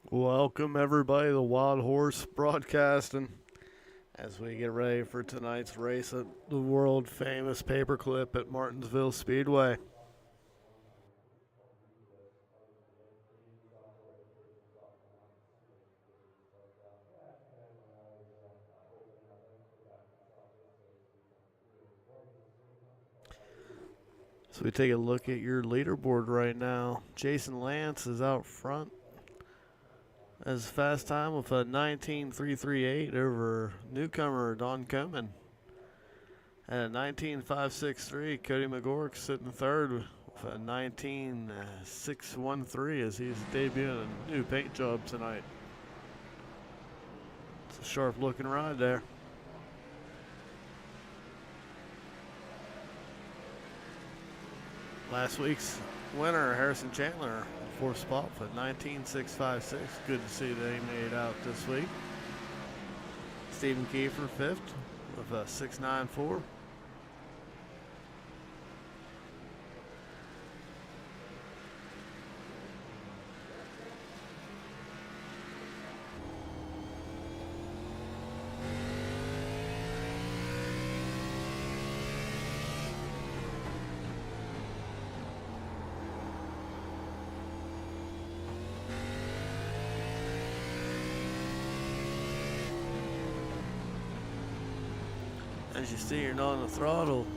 Welcome everybody to Wild Horse Broadcasting as we get ready for tonight's race at the world famous paperclip at Martinsville Speedway. So we take a look at your leaderboard right now. Jason Lance is out front as fast time with a 19.338 over newcomer Don Coman. At 19.563, Cody McGork sitting third with a 19.613 as he's debuting a new paint job tonight. It's a sharp looking ride there. Last week's winner, Harrison Chandler, fourth spot for 19.656. Good to see they made out this week. Stephen Kiefer, fifth with a 6.94. As you see, you're not on the throttle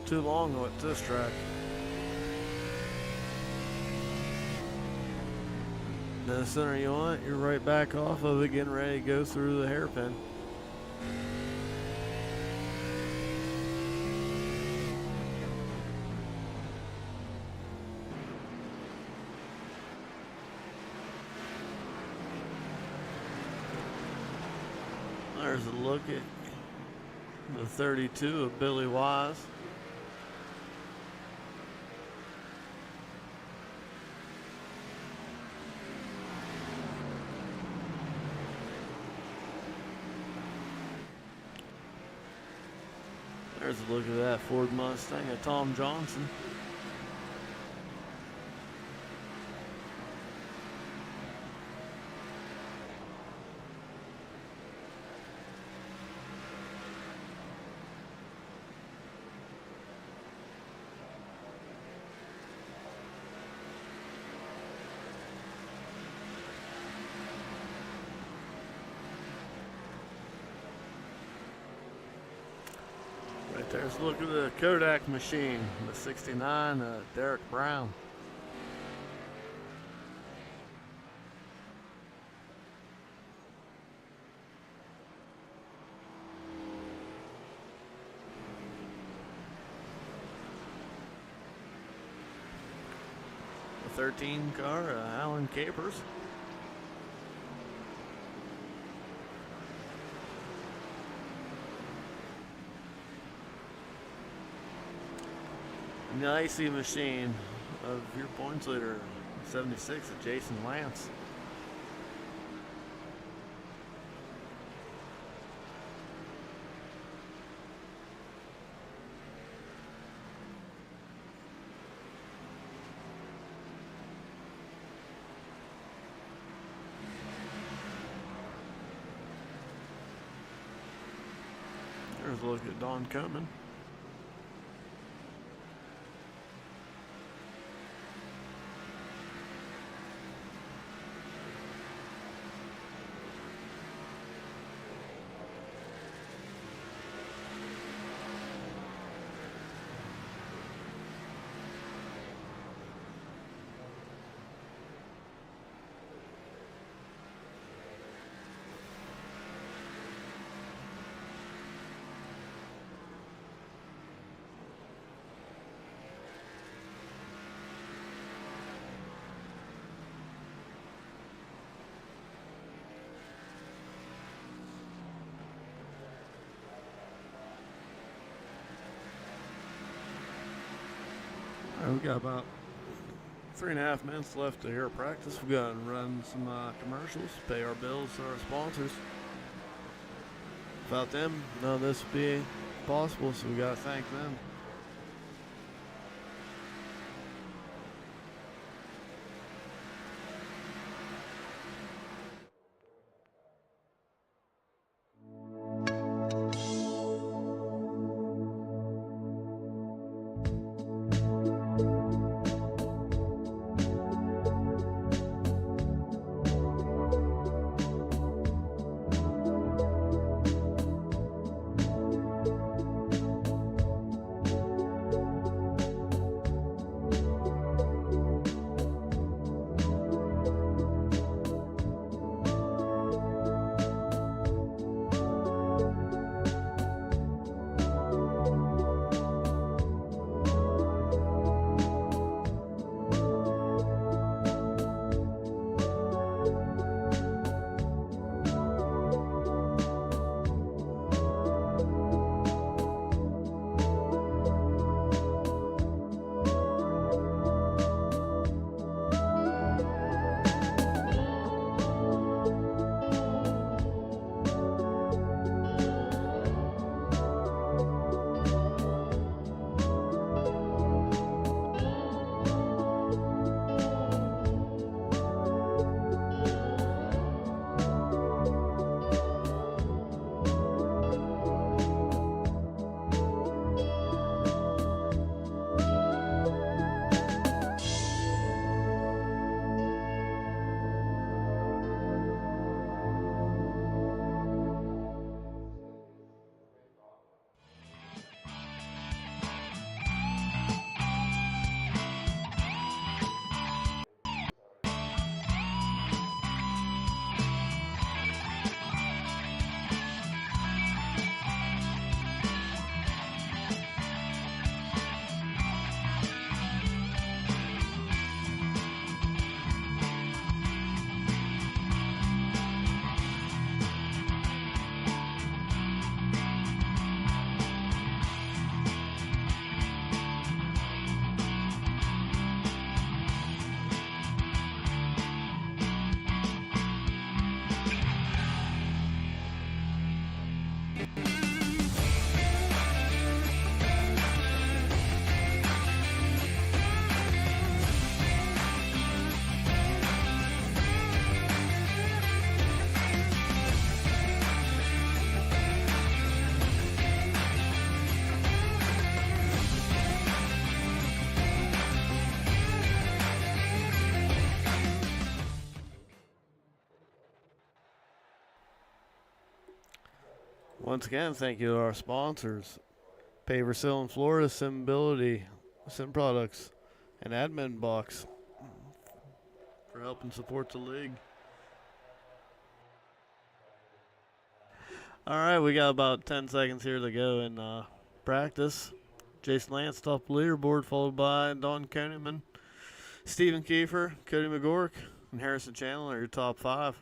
too long with this track. The sooner you want, you're right back off of it, getting ready to go through the hairpin. There's a look at the 32 of Billy Wise. There's a look at that Ford Mustang of Tom Johnson. Right there's a look at the Kodak machine, the 69 Derek Brown. The 13 car, Alan Capers. The icy machine of your points leader, 76 of Jason Lance. There's a look at Don Coman. We got about 3.5 minutes left to hear practice. We got to run some commercials, pay our bills to our sponsors. Without them, none of this would be possible, so we got to thank them. Once again, thank you to our sponsors, Paperclip in Florida, Sim Ability, Sim Products, and Admin Box for helping support the league. All right, we got about 10 seconds here to go in practice. Jason Lance, top leaderboard, followed by Don Koenig, Stephen Kiefer, Cody McGork, and Harrison Chandler, your top 5.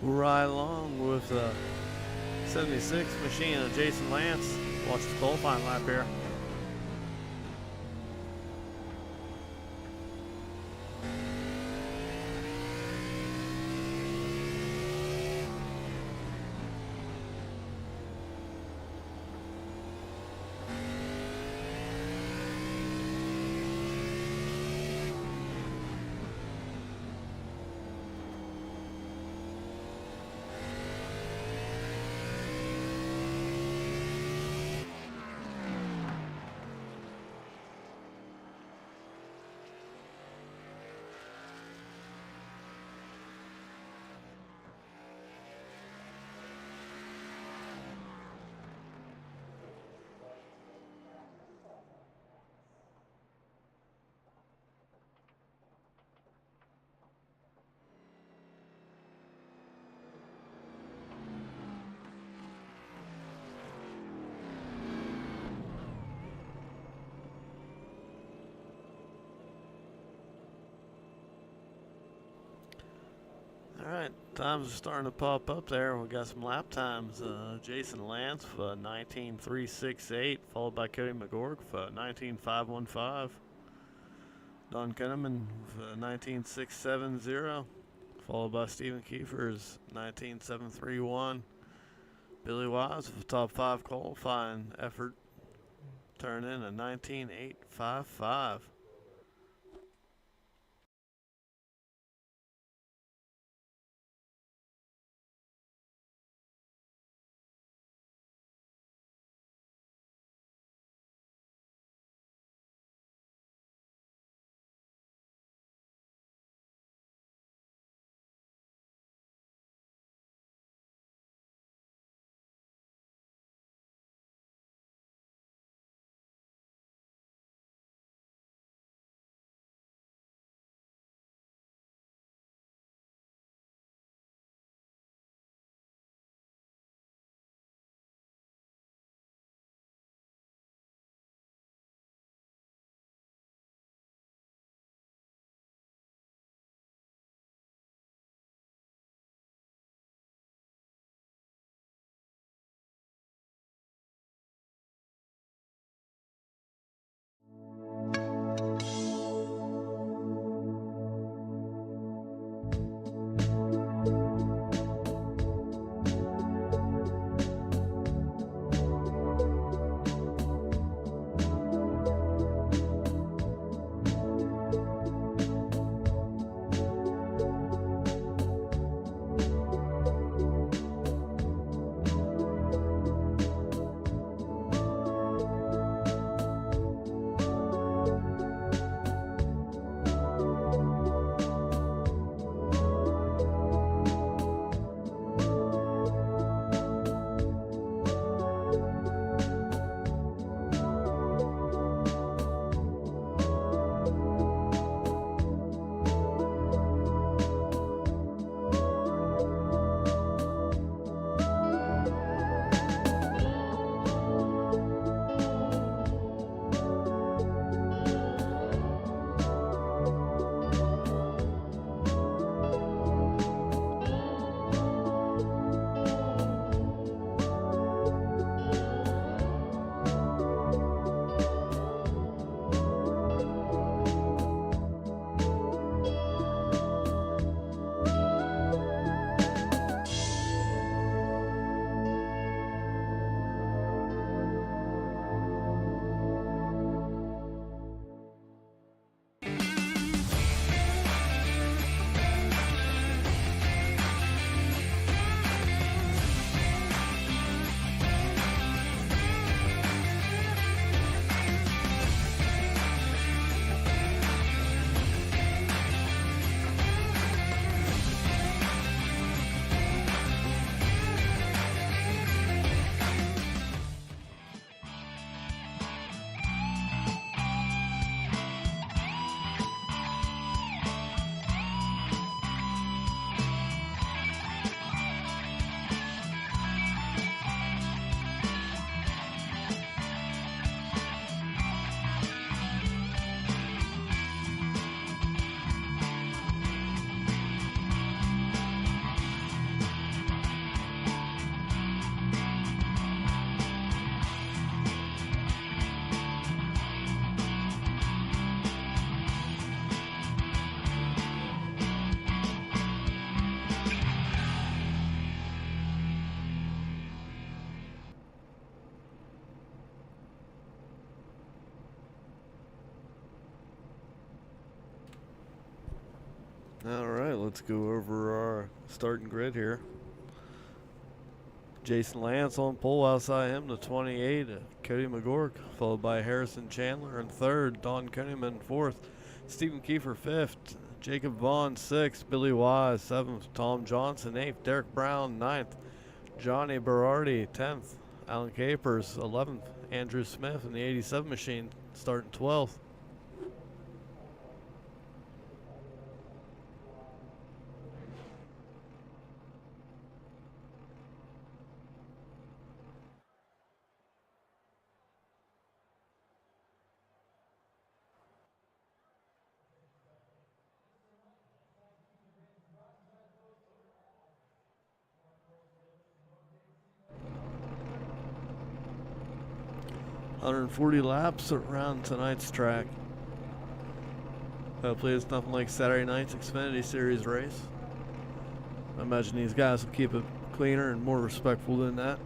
We'll ride along with the 76 machine of Jason Lance. Watch the qualifying lap here. All right, times are starting to pop up there. We got some lap times. Jason Lance for 19.368, followed by Cody McGork for 19.515. Don Kenneman for 19.670, followed by Stephen Kiefer's 19.731. Billy Wise with top 5 qualifying effort, turned in a 19.855. All right, let's go over our starting grid here. Jason Lance on pole, outside him, the 28, Cody McGork, followed by Harrison Chandler in third, Don Kunneman fourth, Stephen Kiefer fifth, Jacob Vaughn sixth, Billy Wise seventh, Tom Johnson eighth, Derek Brown ninth, Johnny Berardi 10th, Alan Capers 11th, Andrew Smith in the 87 machine starting 12th. $140 laps around tonight's track. Hopefully it's nothing like Saturday night's Xfinity Series race. I imagine these guys will keep it cleaner and more respectful than that.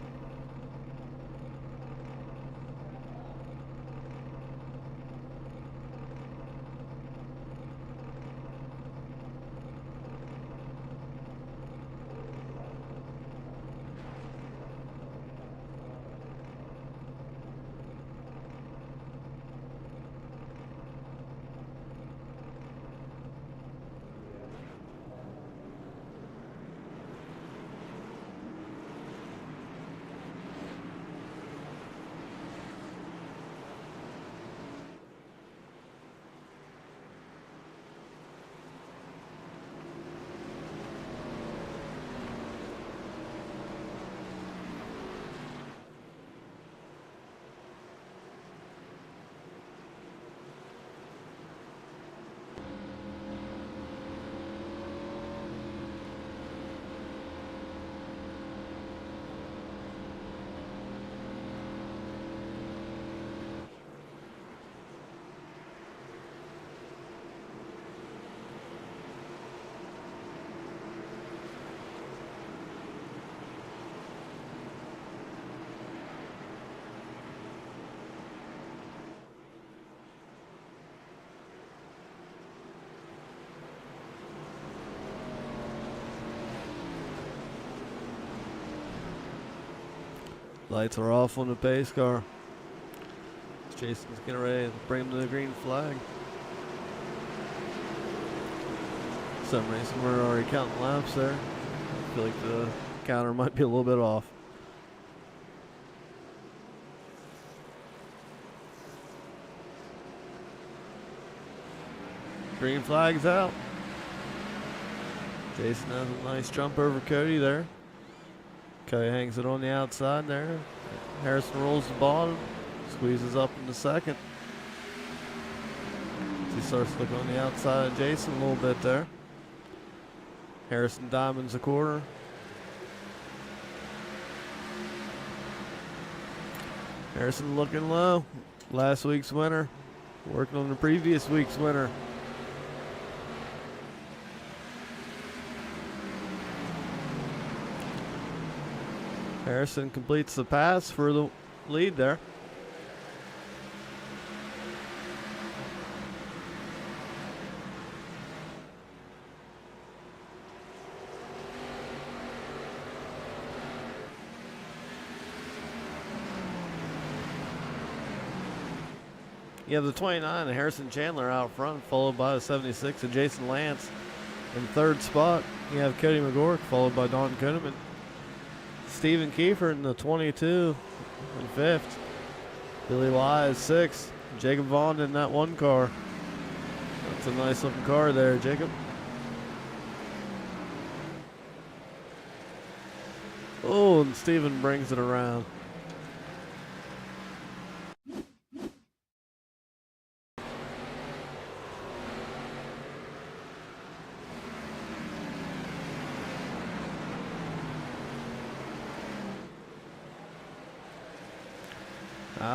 Lights are off on the pace car. Jason's getting ready to bring him to the green flag. For some reason we're already counting laps there. I feel like the counter might be a little bit off. Green flag's out. Jason has a nice jump over Cody there. Cody hangs it on the outside there. Harrison rolls the bottom, squeezes up in the second. He starts looking on the outside of Jason a little bit there. Harrison diamonds a quarter. Harrison looking low. Last week's winner, working on the previous week's winner. Harrison completes the pass for the lead there. You have the 29 and Harrison Chandler out front, followed by the 76 and Jason Lance. In third spot, you have Cody McGork, followed by Don Kunneman. Stephen Kiefer in the 22 in fifth. Billy Wise sixth. Jacob Vaughn in that one car. That's a nice looking car there, Jacob. Oh, and Stephen brings it around.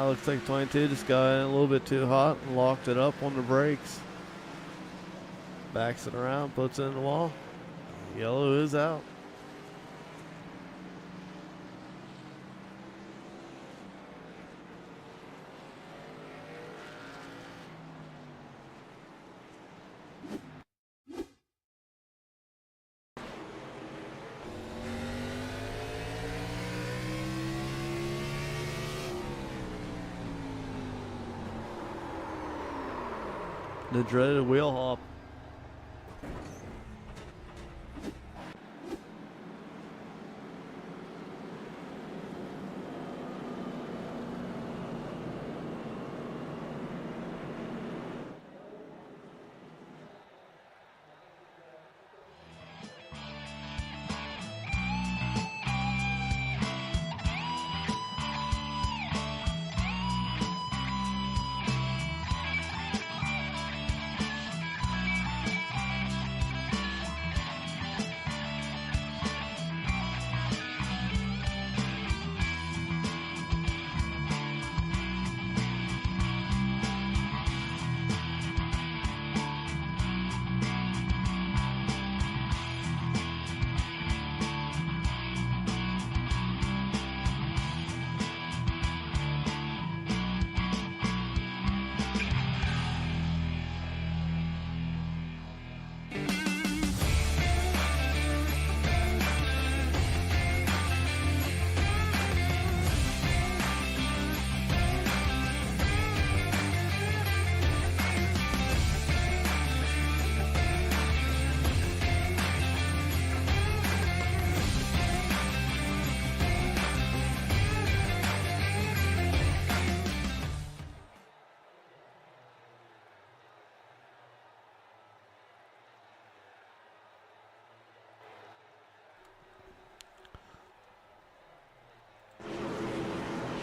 Looks like 22 just got in a little bit too hot and locked it up on the brakes. Backs it around, puts it in the wall. Yellow is out. The dreaded wheel hop.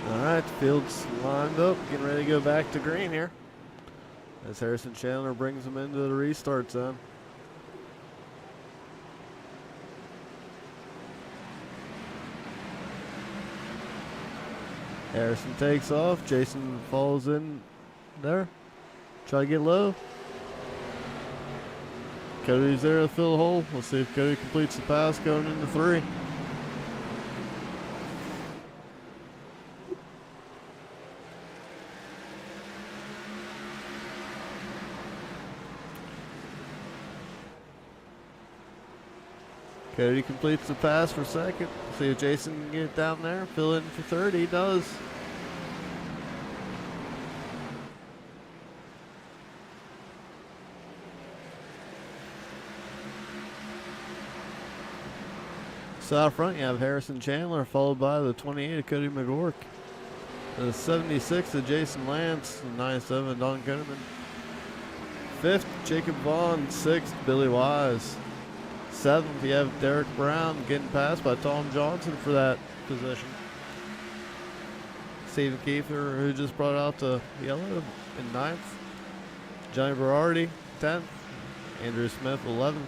Alright, the field's lined up, getting ready to go back to green here as Harrison Chandler brings them into the restart zone. Harrison takes off, Jason falls in there, try to get low. Cody's there to fill the hole. Let's see if Cody completes the pass going into 3. Cody completes the pass for 2nd. See if Jason can get it down there. Fill in for 3rd. He does. So out front you have Harrison Chandler, followed by the 28 of Cody McGork, the 76 of Jason Lance, the 97 of Don Koeneman, 5th Jacob Vaughn, 6th Billy Wise, 7th you have Derek Brown getting passed by Tom Johnson for that position. Stephen Kiefer, who just brought out the yellow, in 9th. Johnny Berardi, 10th. Andrew Smith, 11th.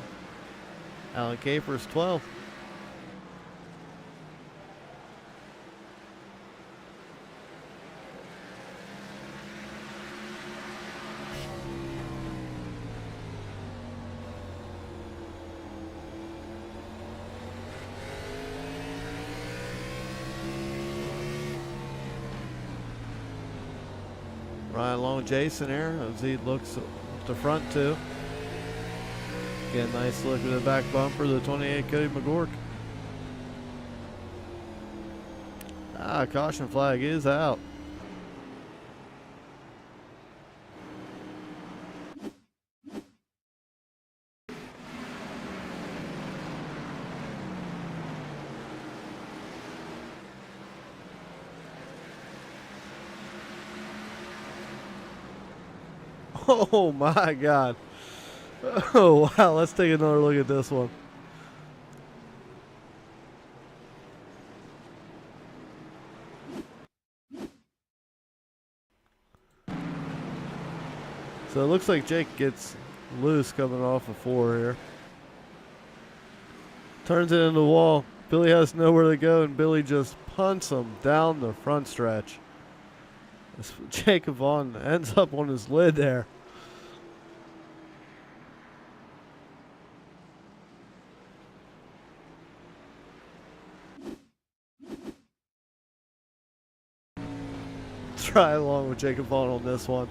Alan Capers, 12th. Right along Jason here as he looks at the front too. Get a nice look at the back bumper, the 28 Cody McGork. Caution flag is out. Oh my God. Oh wow, let's take another look at this one. So it looks like Jake gets loose coming off of 4 here. Turns it into the wall. Billy has nowhere to go and Billy just punts him down the front stretch. Jacob Vaughn ends up on his lid there. Try along with Jacob Vaughn on this one.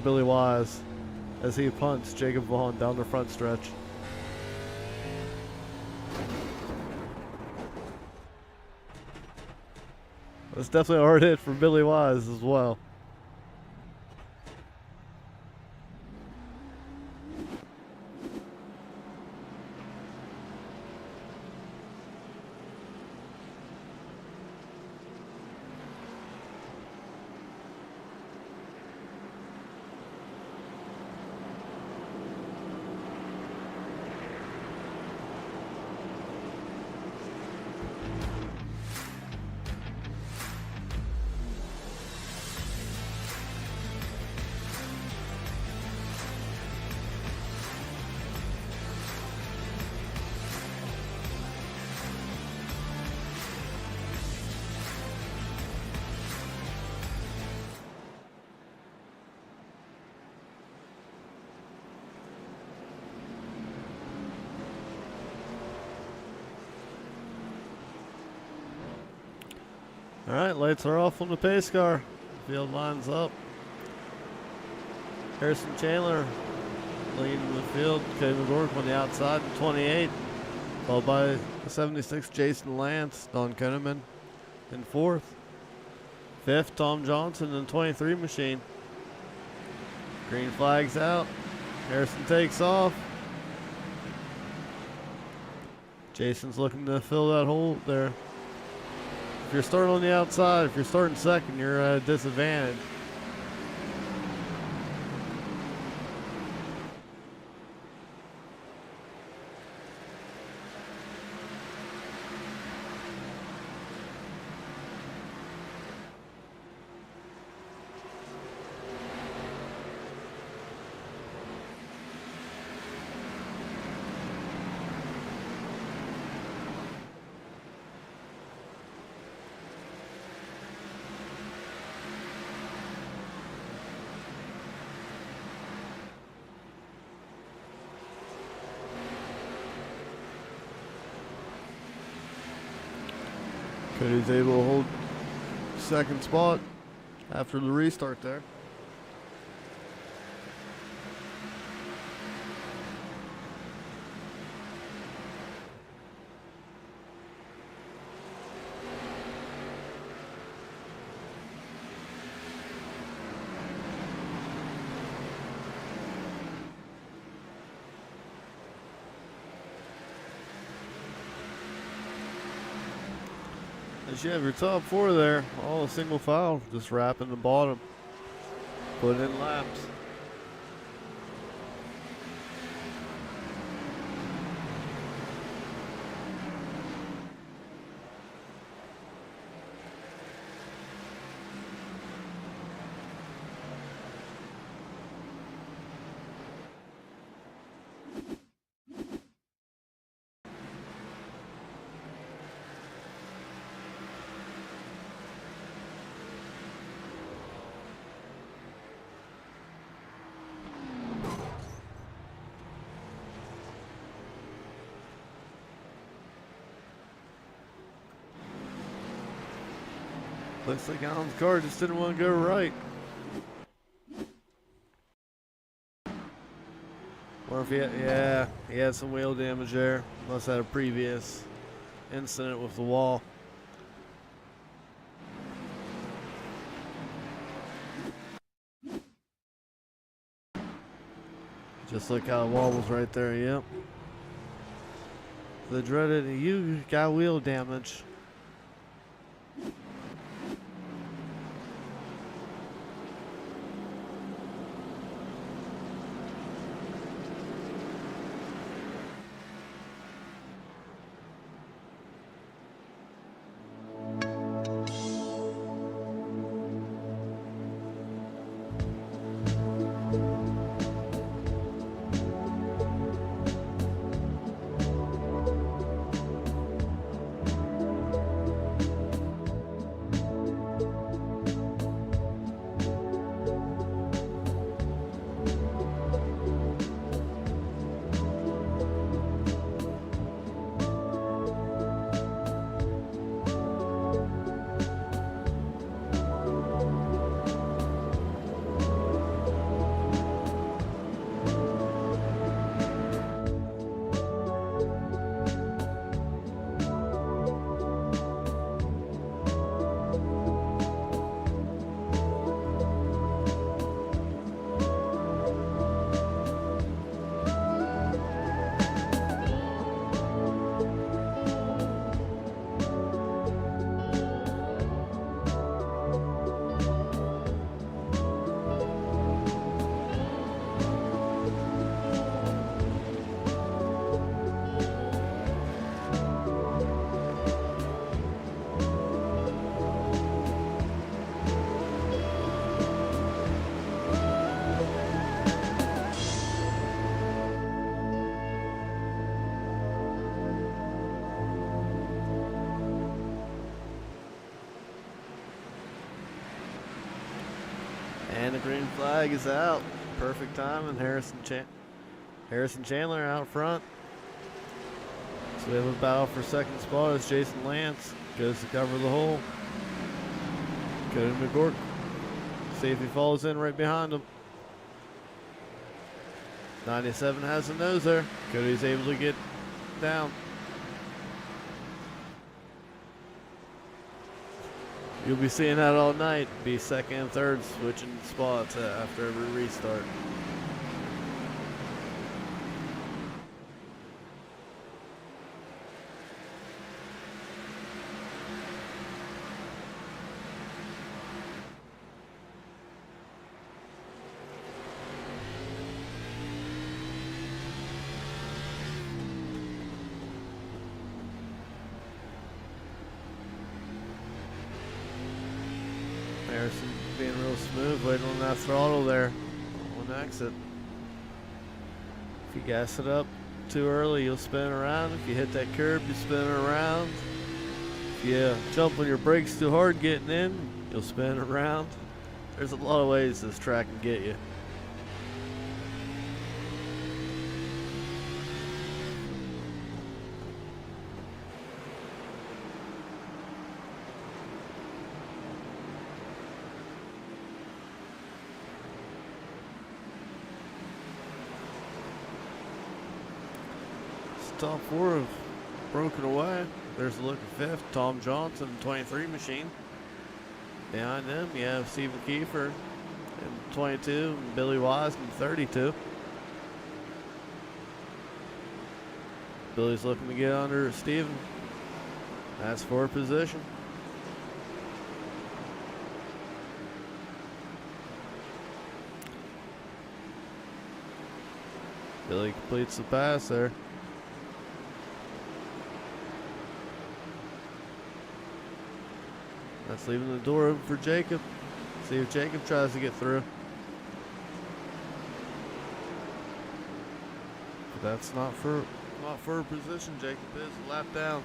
Billy Wise as he punts Jacob Vaughn down the front stretch. That's definitely a hard hit for Billy Wise as well. All right, lights are off on the pace car. Field lines up. Harrison Chandler leading the field. Kevin McGork on the outside in 28. Followed by the 76, Jason Lance. Don Koeneman in fourth. Fifth, Tom Johnson in 23 machine. Green flag's out. Harrison takes off. Jason's looking to fill that hole there. If you're starting on the outside, if you're starting second, you're at a disadvantage. Cody's able to hold second spot after the restart there. As you have your top four there, all a single file, just wrapping the bottom, put in laps. Looks like Alan's car just didn't want to go right. Or if he had some wheel damage there. Must have had a previous incident with the wall. Just look how it wobbles right there, yep. The dreaded, you got wheel damage. Green flag is out. Perfect time, and Harrison Chandler out front. So we have a battle for second spot as Jason Lance goes to cover the hole. Cody McGork. See if he falls in right behind him. 97 has the nose there. Cody's able to get down. You'll be seeing that all night. Be second and third switching spots after every restart. Harrison being real smooth, waiting on that throttle there on exit. If you gas it up too early, you'll spin around. If you hit that curb, you spin around. If you jump on your brakes too hard getting in, you'll spin around. There's a lot of ways this track can get you. Top four have broken away. There's a look at fifth, Tom Johnson, 23 machine. Behind them, you have Stephen Kiefer in 22, and Billy Wise in 32. Billy's looking to get under Stephen. That's for position. Billy completes the pass there. That's leaving the door open for Jacob. See if Jacob tries to get through. But that's not for a position. Jacob is a lap down.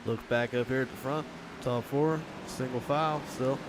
Look back up here at the front. Top four, single file still.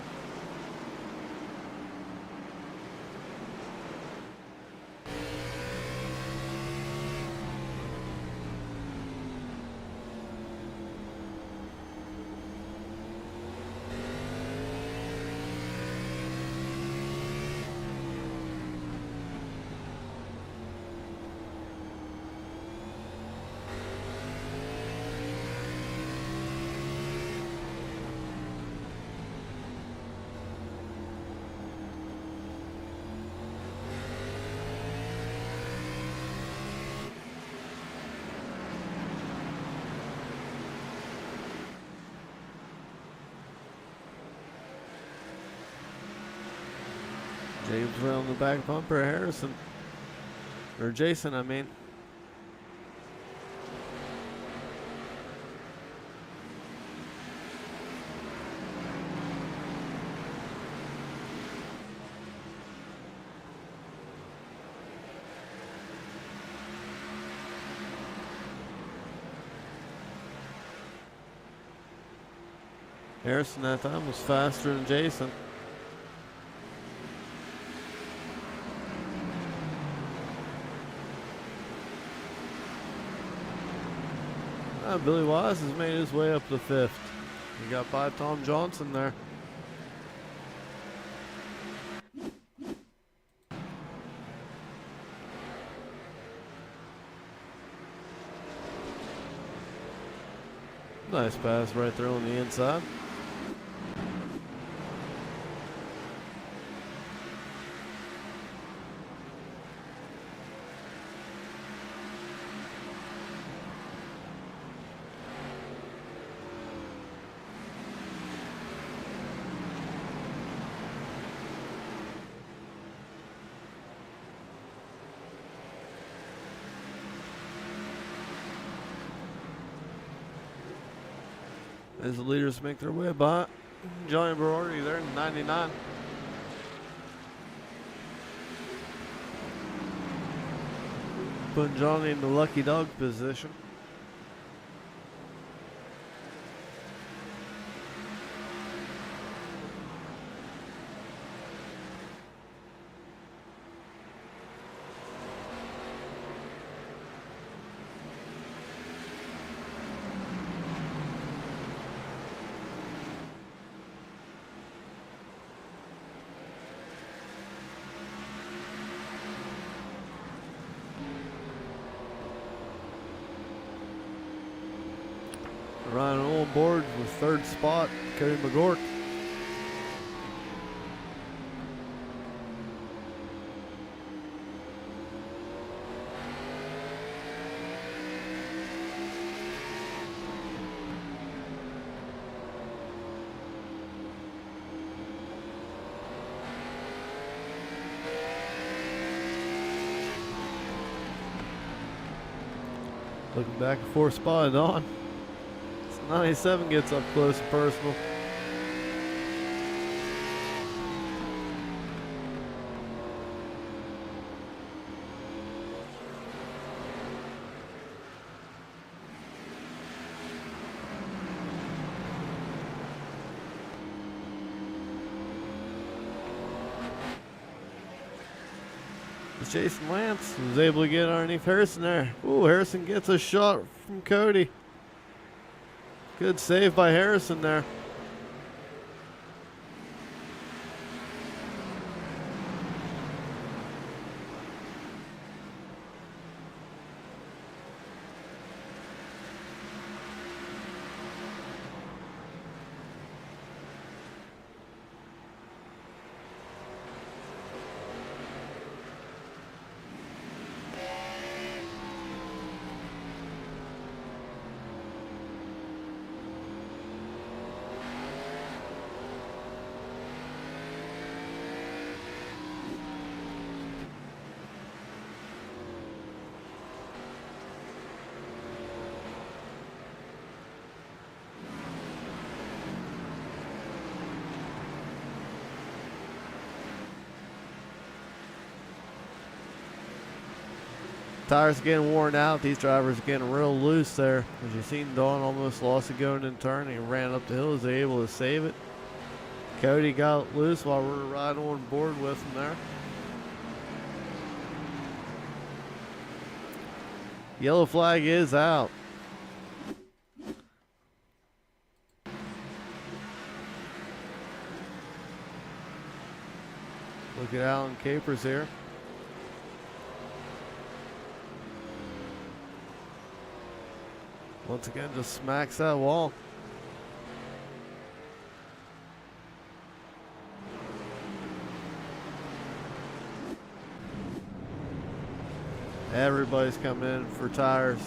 James around the back bumper, Harrison. Or Jason, I mean. Harrison that time was faster than Jason. Billy Wise has made his way up to fifth. He got by Tom Johnson there. Nice pass right there on the inside. As the leaders make their way by Johnny Berardi there in 99. Putting Johnny in the lucky dog position. board with third spot, Cody McGork. Looking back at fourth spot on. 97 gets up close and personal. Jason Lance was able to get underneath Harrison there. Ooh, Harrison gets a shot from Cody. Good save by Harrison there. Tires getting worn out. These drivers are getting real loose there. As you've seen, Dawn almost lost it going in turn. He ran up the hill. Was able to save it. Cody got loose while we were riding on board with him there. Yellow flag is out. Look at Alan Capers here. Once again, just smacks that wall. Everybody's coming in for tires.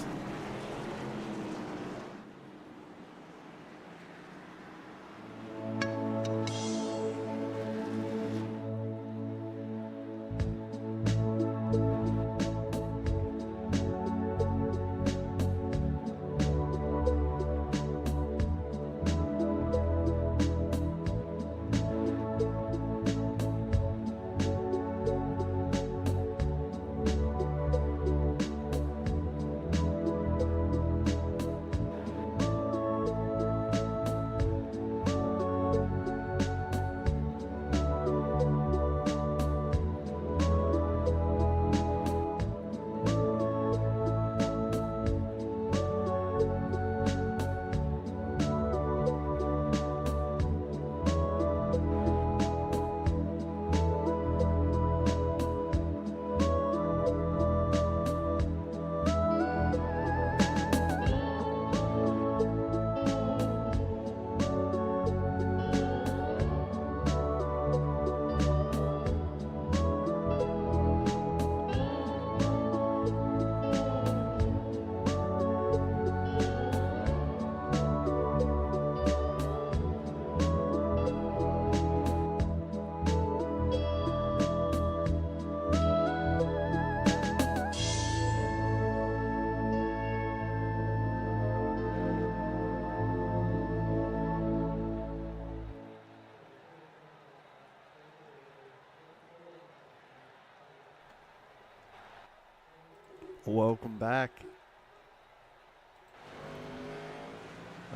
Welcome back.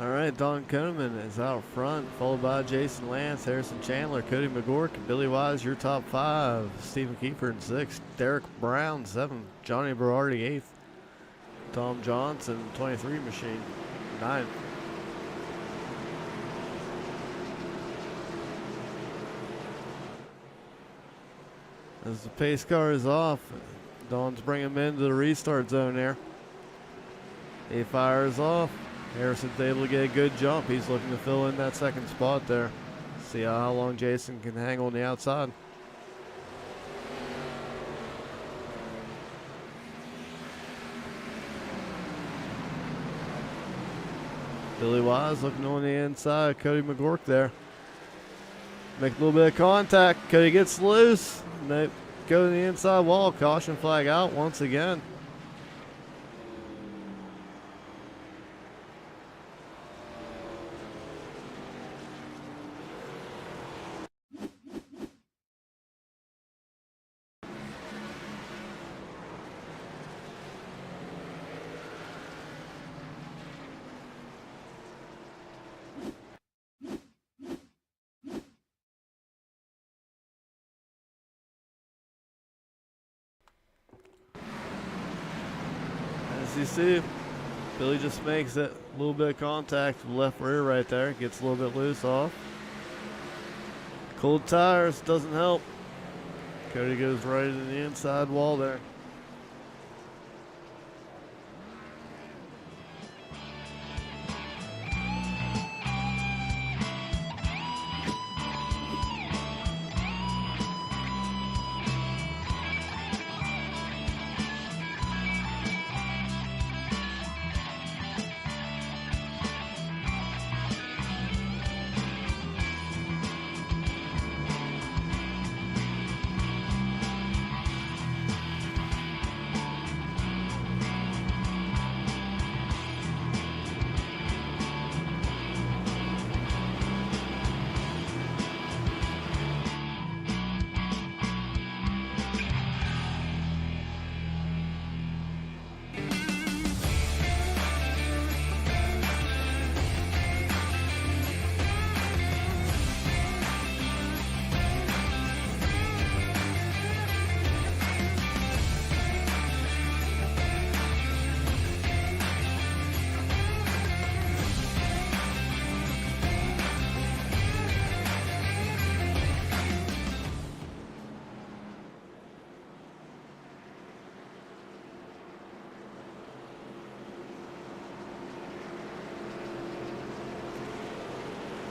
All right, Don Koeneman is out front, followed by Jason Lance, Harrison Chandler, Cody McGork, and Billy Wise, your top five. Stephen Kiefer in sixth, Derek Brown, seventh, Johnny Berardi, eighth, Tom Johnson, 23 machine, ninth. As the pace car is off, Don's bringing him into the restart zone there. He fires off. Harrison's able to get a good jump. He's looking to fill in that second spot there. See how long Jason can hang on the outside. Billy Wise looking on the inside. Cody McGork there. Make a little bit of contact. Cody gets loose. And they go to the inside wall. Caution flag out once again. As you see, Billy just makes that little bit of contact with the left rear right there. Gets a little bit loose off. Cold tires doesn't help. Cody goes right into the inside wall there.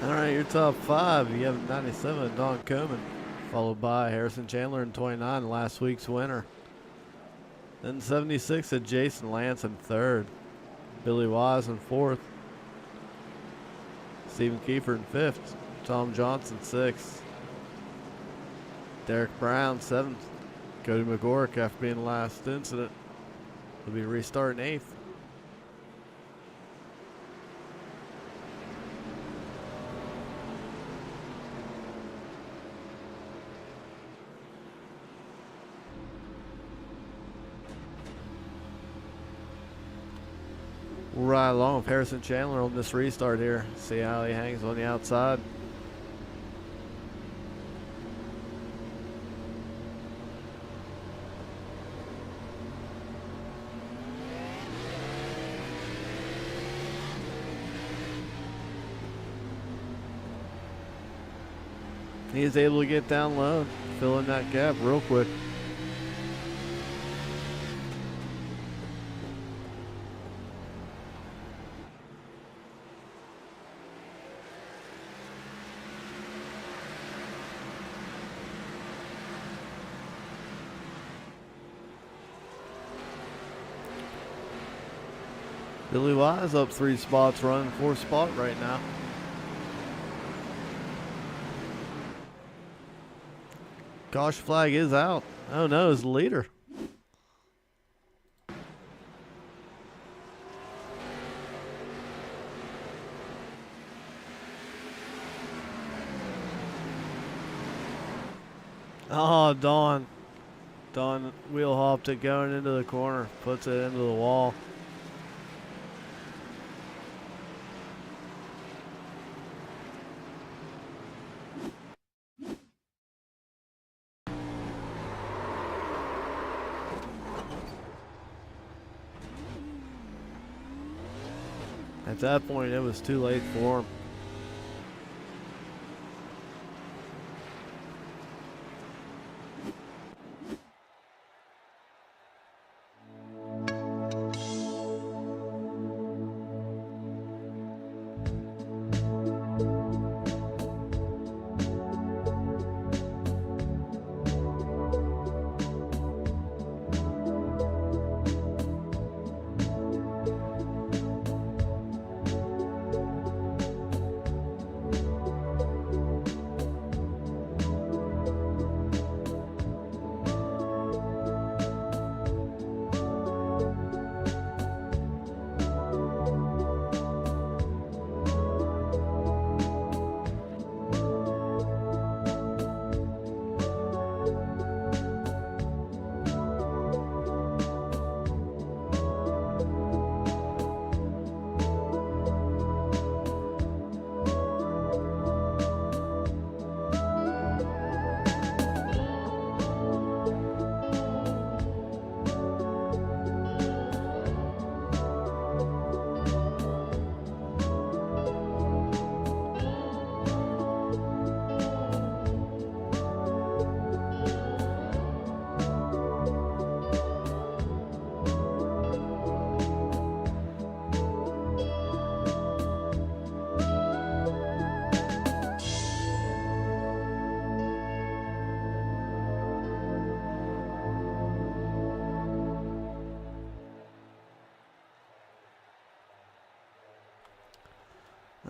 All right, your top five. You have 97, Don Coman, followed by Harrison Chandler in 29, last week's winner. Then 76 at Jason Lance in third. Billy Wise in fourth. Stephen Kiefer in fifth. Tom Johnson sixth. Derek Brown seventh. Cody McGork, after being the last incident, will be restarting eighth. We'll ride along with Harrison Chandler on this restart here. See how he hangs on the outside. He is able to get down low, fill in that gap real quick. Billy Wise up 3 spots, running 4th spot right now. Caution flag is out. Oh no, it's the leader. Oh, Don wheel hopped it going into the corner, puts it into the wall. At that point, it was too late for him.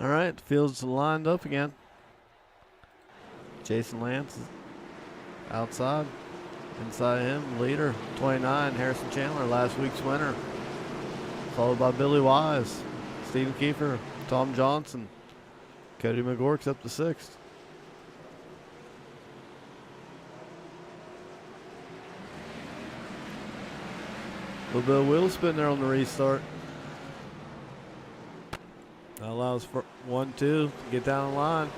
All right, the field's lined up again. Jason Lance is outside. Inside him, leader, 29, Harrison Chandler, last week's winner. Followed by Billy Wise, Stephen Kiefer, Tom Johnson. Cody McGork's up to 6th. A little bit of wheel spin there on the restart. That allows for 1-2 to get down the line.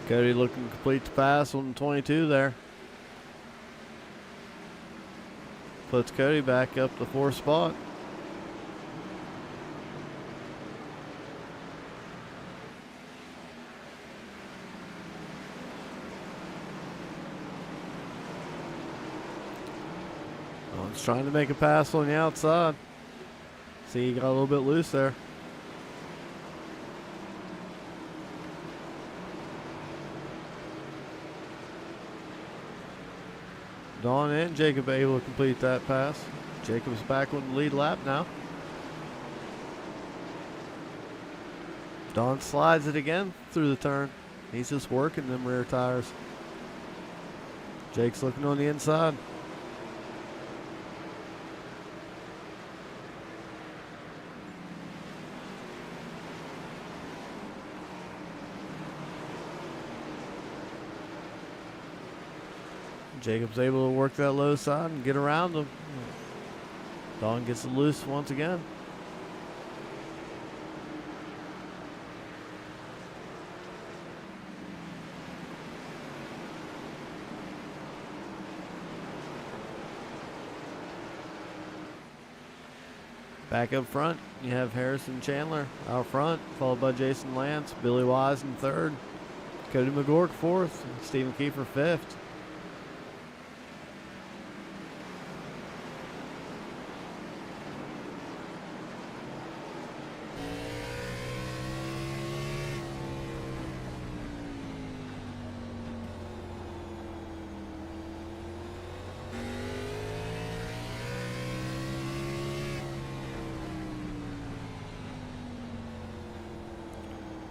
Cody looking to complete the pass on 22 there. Puts Cody back up the 4th spot. One's trying to make a pass on the outside. See, he got a little bit loose there. Don and Jacob able to complete that pass. Jacob's back on the lead lap now. Don slides it again through the turn. He's just working them rear tires. Jake's looking on the inside. Jacob's able to work that low side and get around him. Don gets it loose once again. Back up front, you have Harrison Chandler out front, followed by Jason Lance, Billy Wise in 3rd, Cody McGork 4th, and Stephen Kiefer 5th.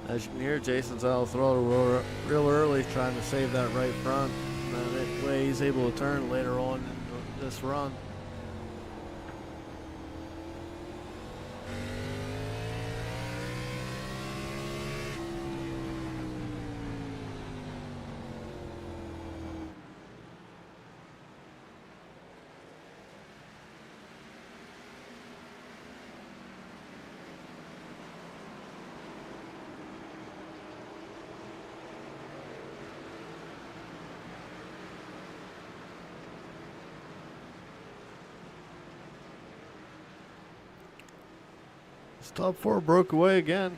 As you can hear, Jason's out of throttle real early, trying to save that right front. That way he's able to turn later on in this run. Top 4 broke away again,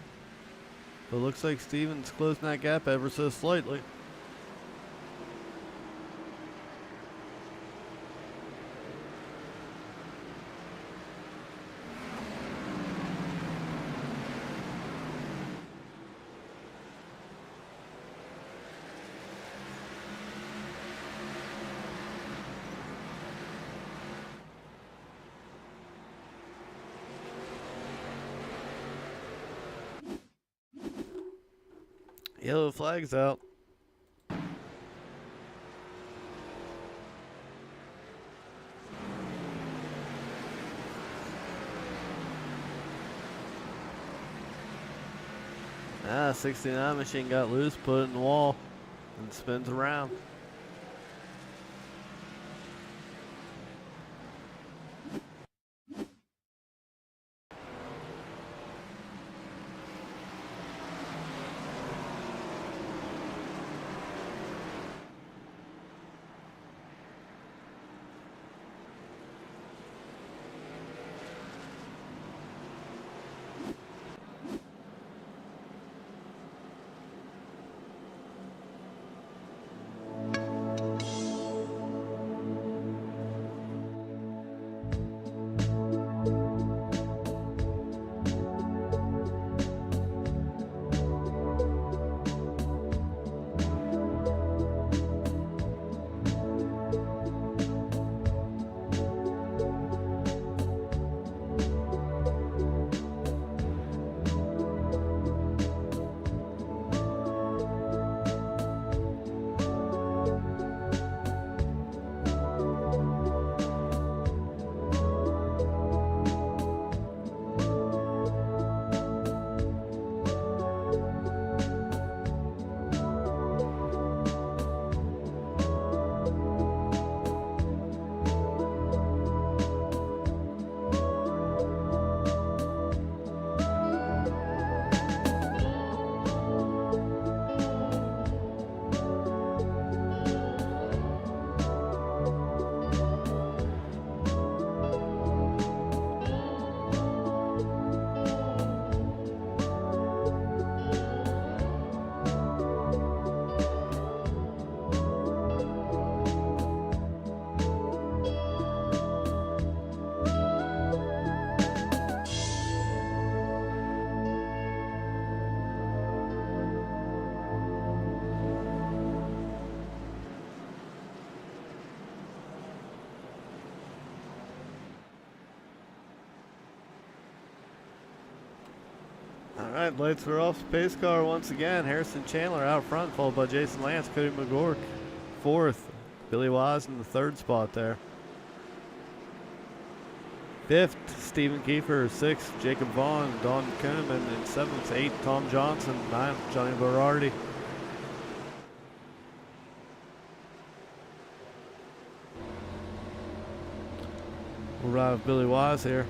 but looks like Steven's closing that gap ever so slightly. Yellow flag's out. Ah, 69 machine got loose, put it in the wall, and spins around. All right, lights are off. Pace car once again. Harrison Chandler out front, followed by Jason Lance, Cody McGork fourth. Billy Wise in the third spot there. Fifth, Stephen Kiefer. Sixth, Jacob Vaughn. Don Kuhneman in seventh. Eighth, Tom Johnson. Ninth, Johnny Berardi. We'll ride with Billy Wise here.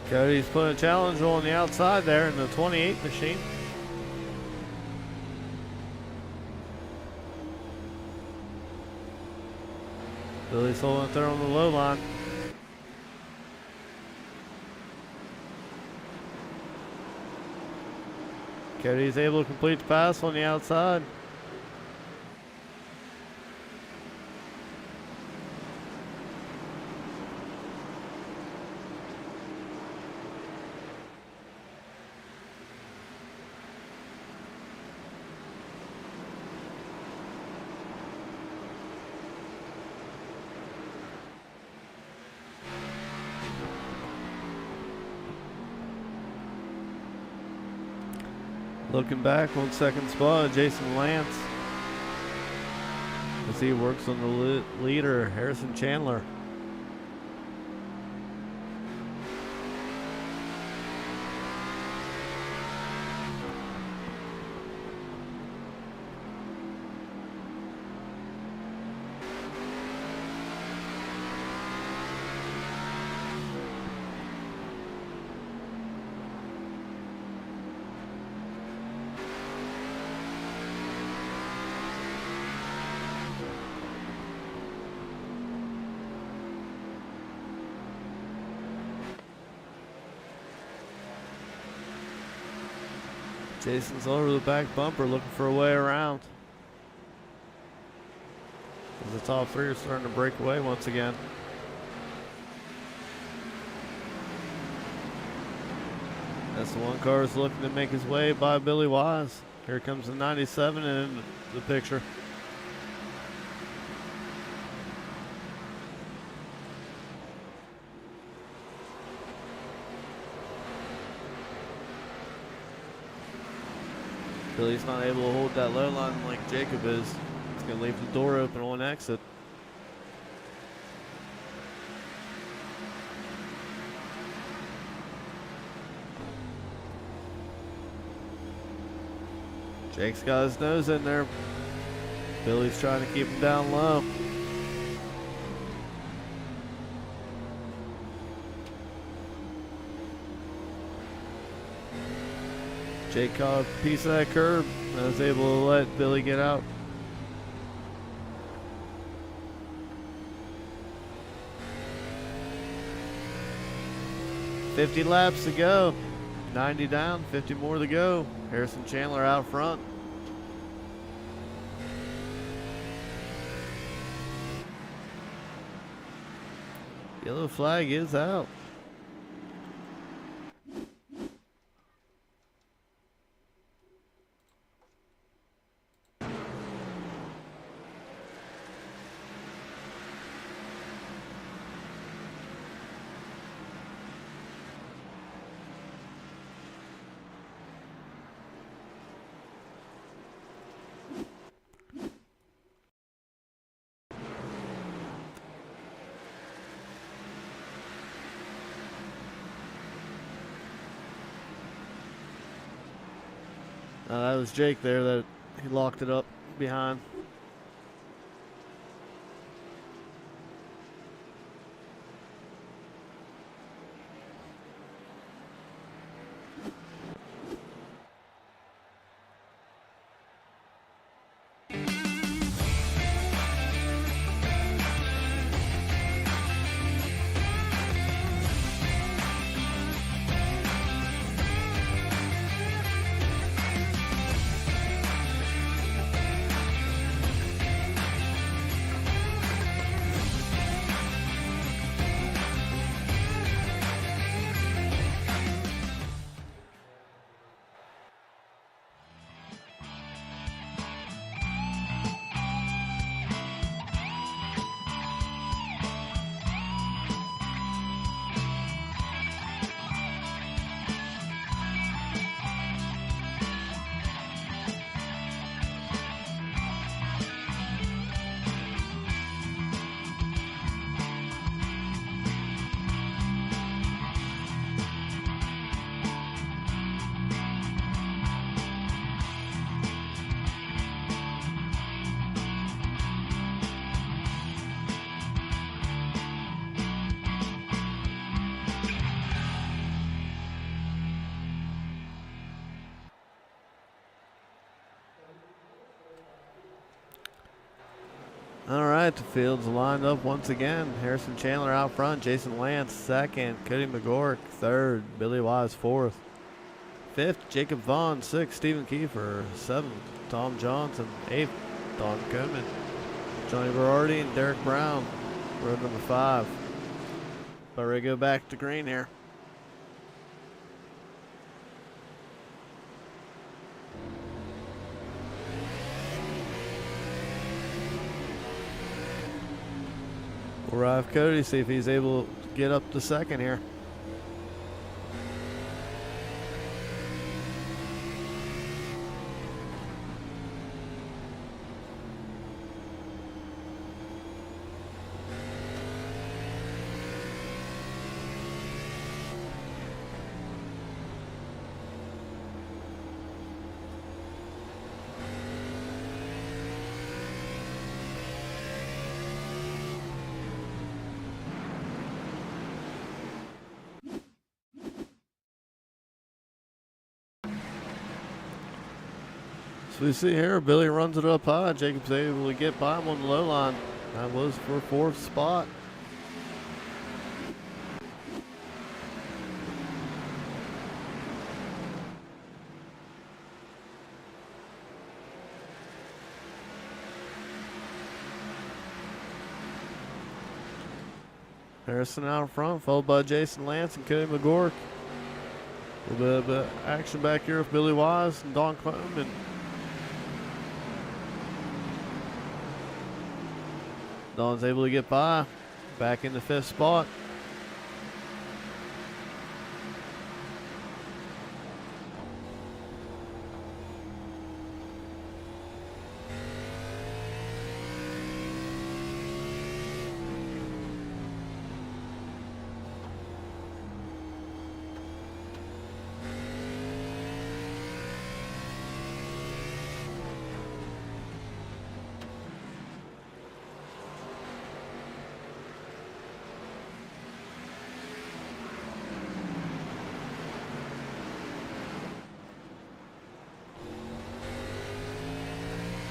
Cody's putting a challenge on the outside there in the 28 machine. Billy's holding it there on the low line. Cody's able to complete the pass on the outside. Looking back on second spot, Jason Lance, as he works on the leader, Harrison Chandler. Jason's over the back bumper looking for a way around. As the top three are starting to break away once again. As the one car is looking to make his way by Billy Wise. Here comes the 97 in the picture. Billy's not able to hold that low line like Jacob is. He's going to leave the door open on exit. Jake's got his nose in there. Billy's trying to keep him down low. Jake caught a piece of that curb and was able to let Billy get out. $50 laps to go. 90 down, 50 more to go. Harrison Chandler out front. Yellow flag is out. That was Jake there that he locked it up behind. All right, the field's lined up once again. Harrison Chandler out front, Jason Lance second, Cody McGork third, Billy Wise fourth, fifth, Jacob Vaughn sixth, Stephen Kiefer seventh, Tom Johnson eighth, Don Coleman, Johnny Berardi and Derek Brown, road number 5. About ready to go back to green here. We'll arrive Cody, see if he's able to get up to second here. So we see here, Billy runs it up high. Jacob's able to get by him on the low line. That was for 4th spot. Harrison out front, followed by Jason Lance and Cody McGork. A little bit of action back here with Billy Wise and Don Coleman. Don's able to get by, back in the 5th spot.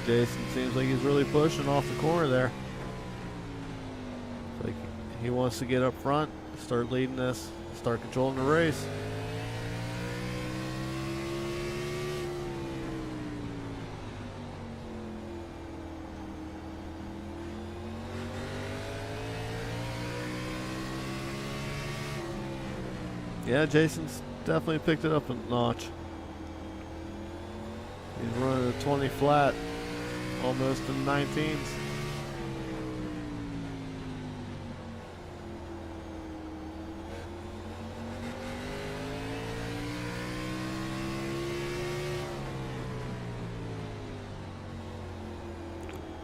Jason seems like he's really pushing off the corner there. It's like he wants to get up front, start leading this, start controlling the race. Yeah, Jason's definitely picked it up a notch. He's running a 20 flat, almost in the 19s.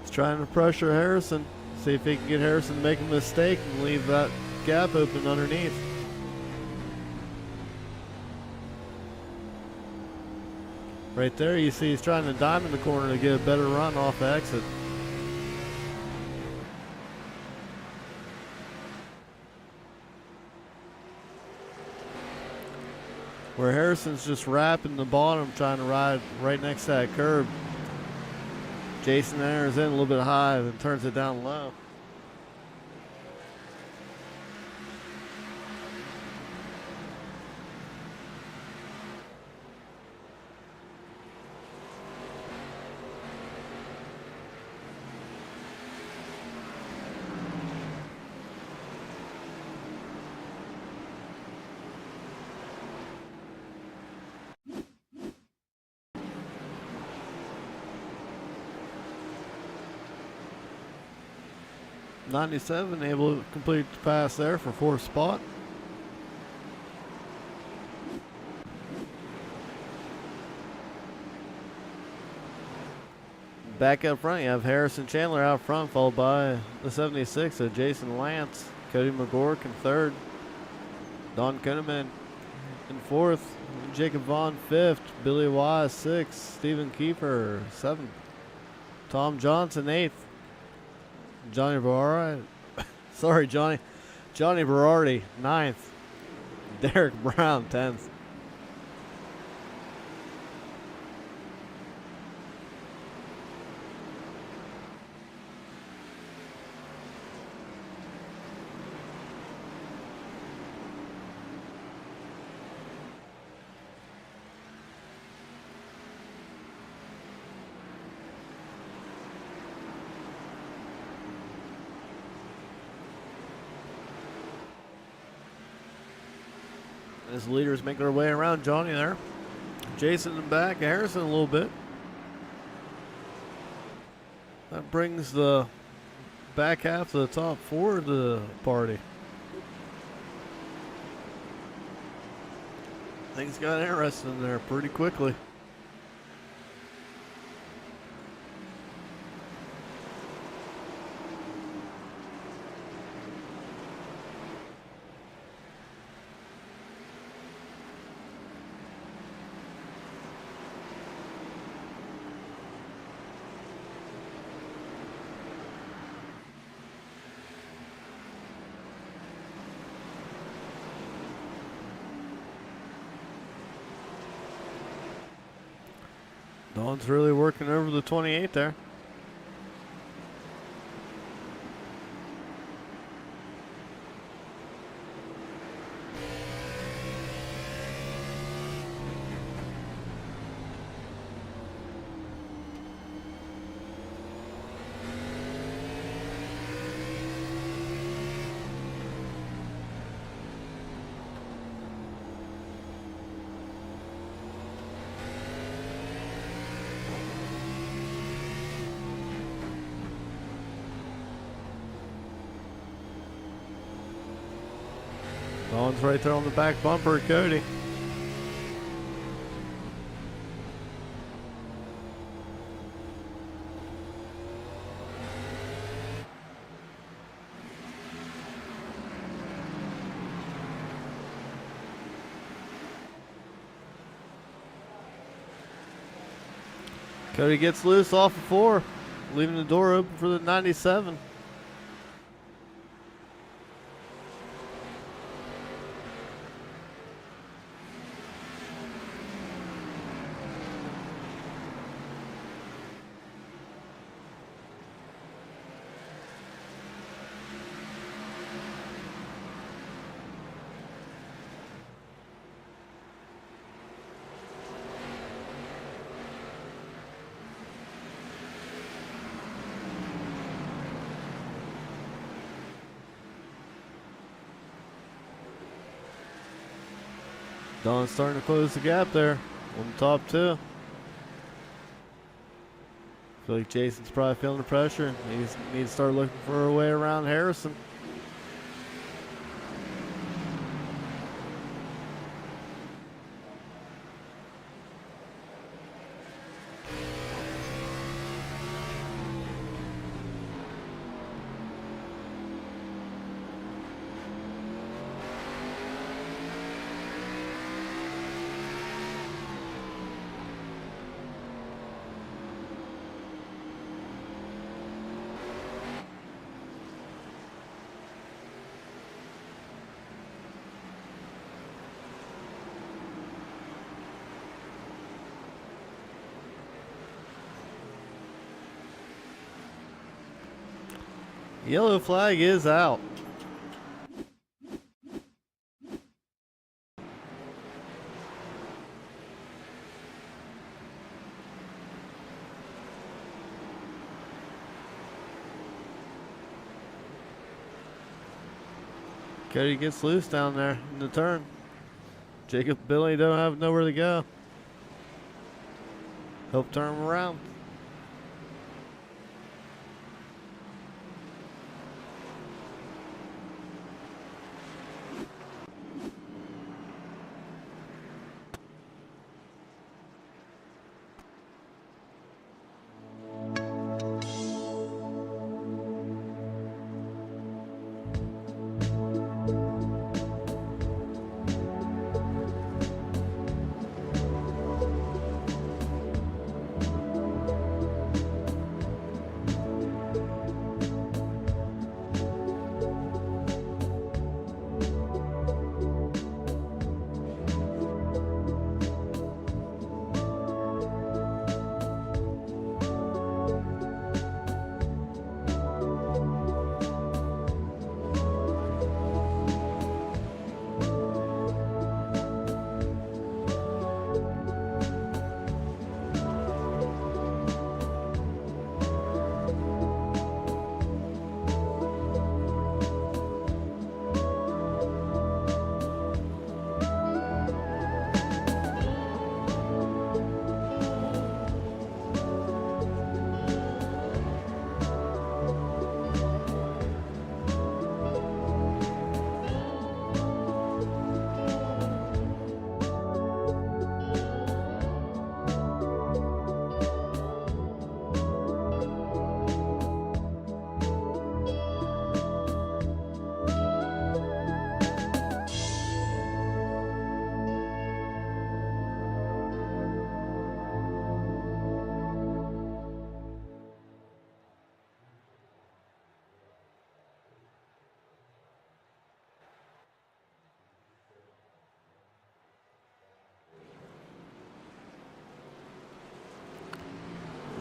He's trying to pressure Harrison, see if he can get Harrison to make a mistake and leave that gap open underneath. Right there, you see he's trying to diamond the corner to get a better run off the exit. Where Harrison's just wrapping the bottom, trying to ride right next to that curb. Jason enters in a little bit high and turns it down low. '97 able to complete the pass there for 4th spot. Back up front, you have Harrison Chandler out front, followed by the 76 of Jason Lance, Cody McGork in 3rd, Don Kuhneman in 4th, Jacob Vaughn 5th, Billy Wise 6th, Stephen Kiefer 7th, Tom Johnson 8th, Johnny Berardi, Johnny Berardi 9th, Derek Brown 10th. As the leaders make their way around Johnny there. Jason in back, Harrison a little bit. That brings the back half of the top four to the party. Things got interesting there pretty quickly. Dawn's really working over the 28 there. Dawn's right there on the back bumper of Cody. Cody gets loose off of 4, leaving the door open for the 97. Dawn's starting to close the gap there on the top 2. Feel like Jason's probably feeling the pressure. He needs to start looking for a way around Harrison. Yellow flag is out. Cody gets loose down there in the turn. Jacob Billy don't have nowhere to go. Help turn him around.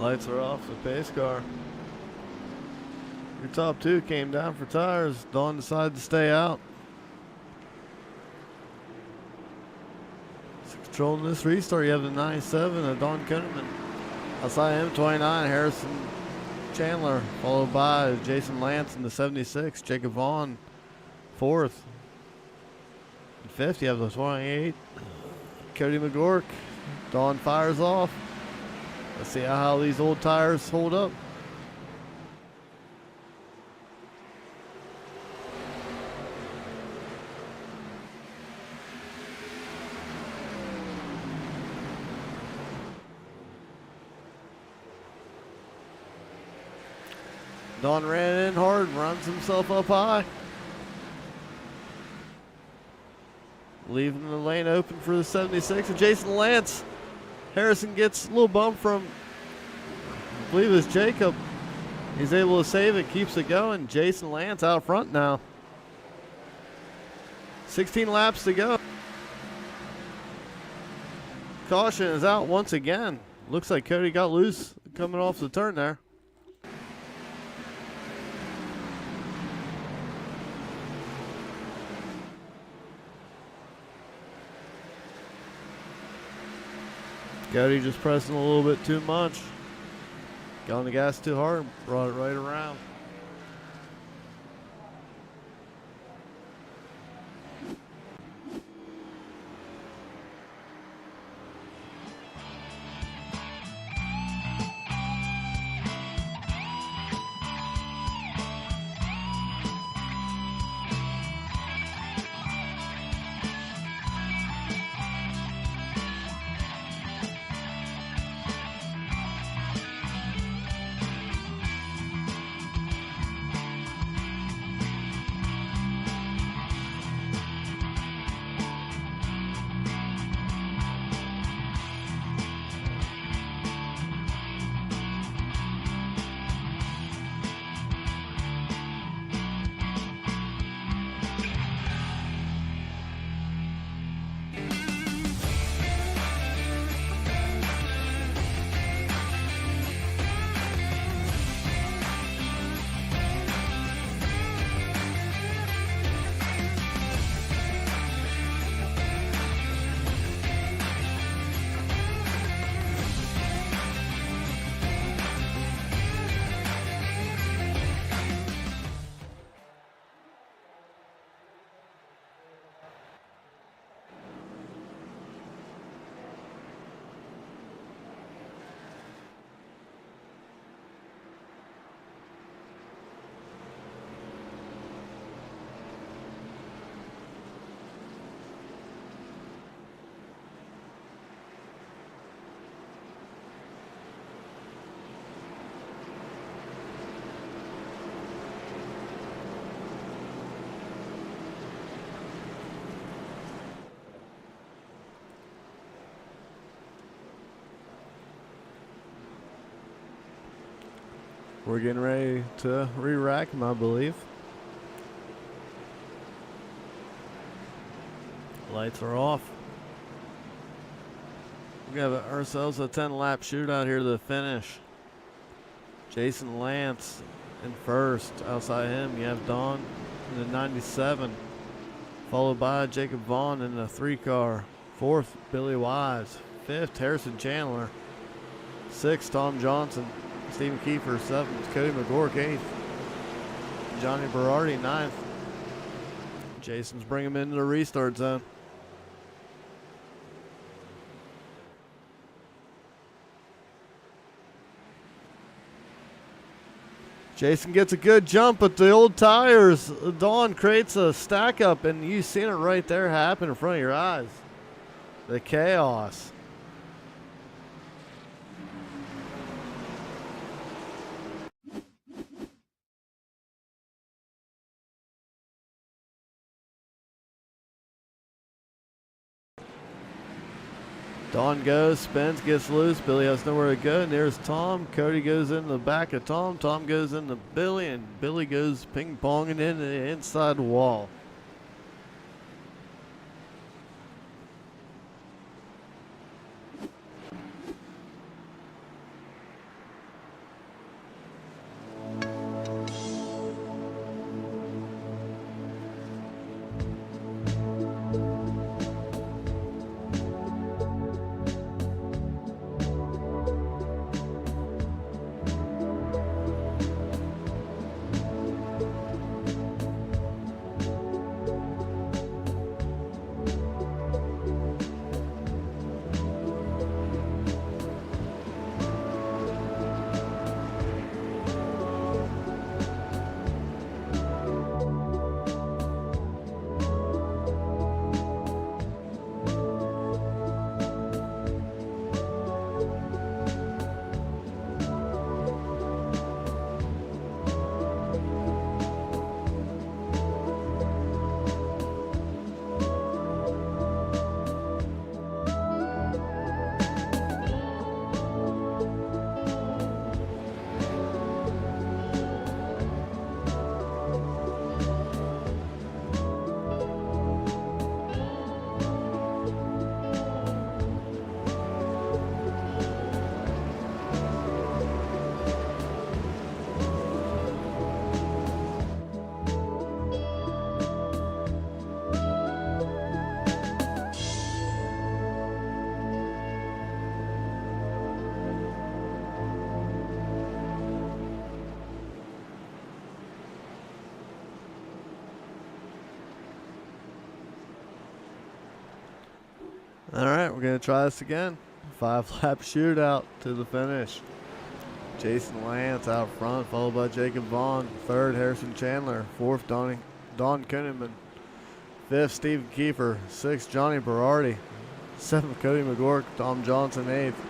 Lights are off the pace car. Your top two came down for tires. Dawn decided to stay out. So controlling this restart, you have the 97 of Don Kuhneman. Outside him, 29, Harrison Chandler, followed by Jason Lance in the 76. Jacob Vaughn, fourth. And fifth, you have the 28. Cody McGork. Dawn fires off. Let's see how these old tires hold up. Don ran in hard, runs himself up high. Leaving the lane open for the 76 of Jason Lance. Harrison gets a little bump from, I believe it's Jacob. He's able to save it, keeps it going. Jason Lance out front now. 16 laps to go. Caution is out once again. Looks like Cody got loose coming off the turn there. Cody just pressing a little bit too much. Got on the gas too hard, brought it right around. We're getting ready to re-rack him, I believe. Lights are off. We have ourselves a 10-lap shootout here to the finish. Jason Lance in first. Outside him, you have Don in the 97, followed by Jacob Vaughn in the 3-car. Fourth, Billy Wise. Fifth, Harrison Chandler. Sixth, Tom Johnson. Stephen Kiefer, 7th. Cody McGork, 8th. Johnny Berardi, 9th. Jason's bringing him into the restart zone. Jason gets a good jump, but the old tires, Dawn creates a stack up, and you've seen it right there happen in front of your eyes. The chaos. Dawn goes, spins, gets loose. Billy has nowhere to go. And there's Tom. Cody goes in the back of Tom. Tom goes into Billy, and Billy goes ping-ponging into the inside wall. All right, we're going to try this again. 5-lap shootout to the finish. Jason Lance out front, followed by Jacob Vaughn. Third, Harrison Chandler. Fourth, Don Kinneman. Fifth, Steve Kiefer. Sixth, Johnny Berardi. Seventh, Cody McGork. Tom Johnson, eighth.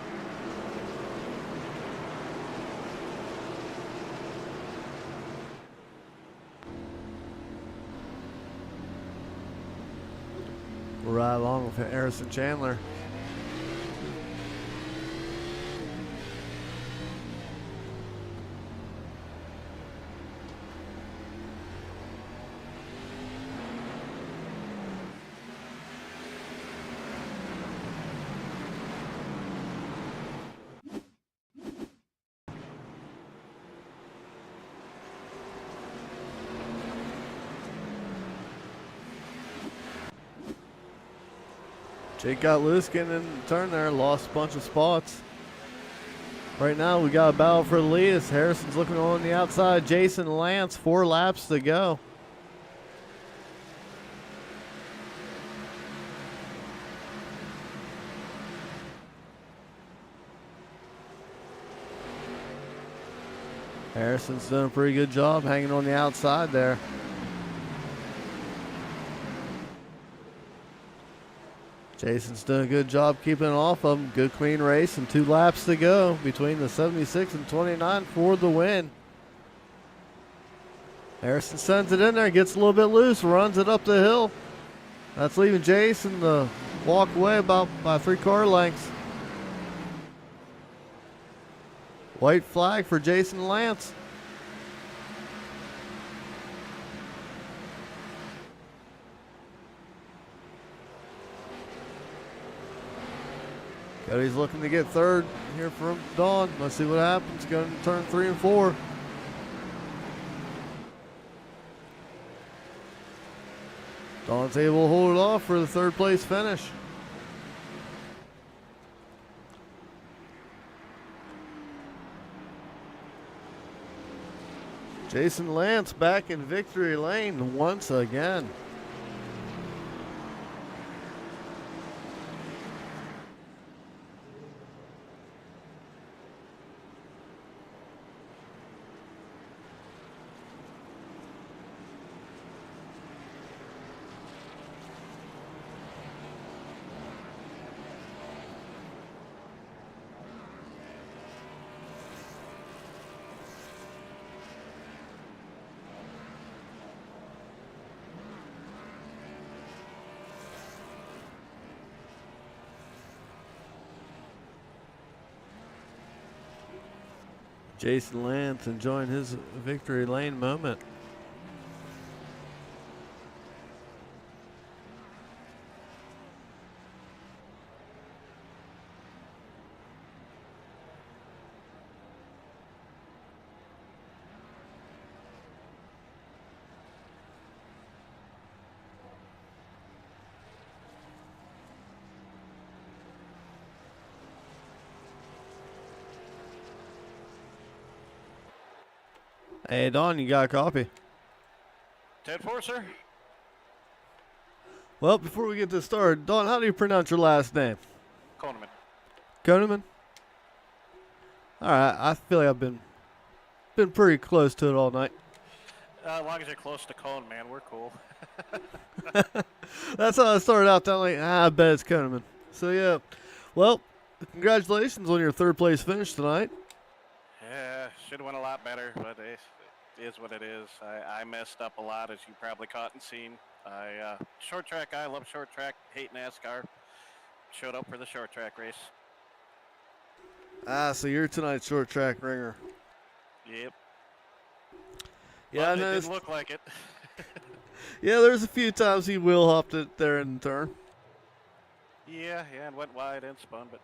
We're right along with Harrison Chandler. Jake got loose getting in the turn there, lost a bunch of spots. Right now we got a battle for the lead as Harrison's looking on the outside. Jason Lance, 4 laps to go. Harrison's done a pretty good job hanging on the outside there. Jason's done a good job keeping off of him. Good clean race and 2 laps to go between the 76 and 29 for the win. Harrison sends it in there, gets a little bit loose, runs it up the hill. That's leaving Jason to walk away about by 3 car lengths. White flag for Jason Lance. Cody's looking to get third here from Dawn. Let's see what happens. Going to turn 3 and 4. Dawn's able to hold it off for the 3rd place finish. Jason Lance back in victory lane once again. Jason Lance enjoying his victory lane moment. Hey, Don, you got a copy? 10-4, sir. Well, before we get this started, Don, how do you pronounce your last name? Koneman. Koneman? All right, I feel like I've been pretty close to it all night. As long as you're close to Cone, man, we're cool. That's how I started out. I'm like, I bet it's Koneman. So, yeah. Well, congratulations on your 3rd place finish tonight. Yeah, should have went a lot better, but it is what it is. I messed up a lot, as you probably caught and seen. Short track guy, love short track, hate NASCAR. Showed up for the short track race. So you're tonight's short track ringer. Yep. Yeah, but it didn't look like it. Yeah, there's a few times he wheel hopped it there in the turn. Yeah, and went wide and spun, but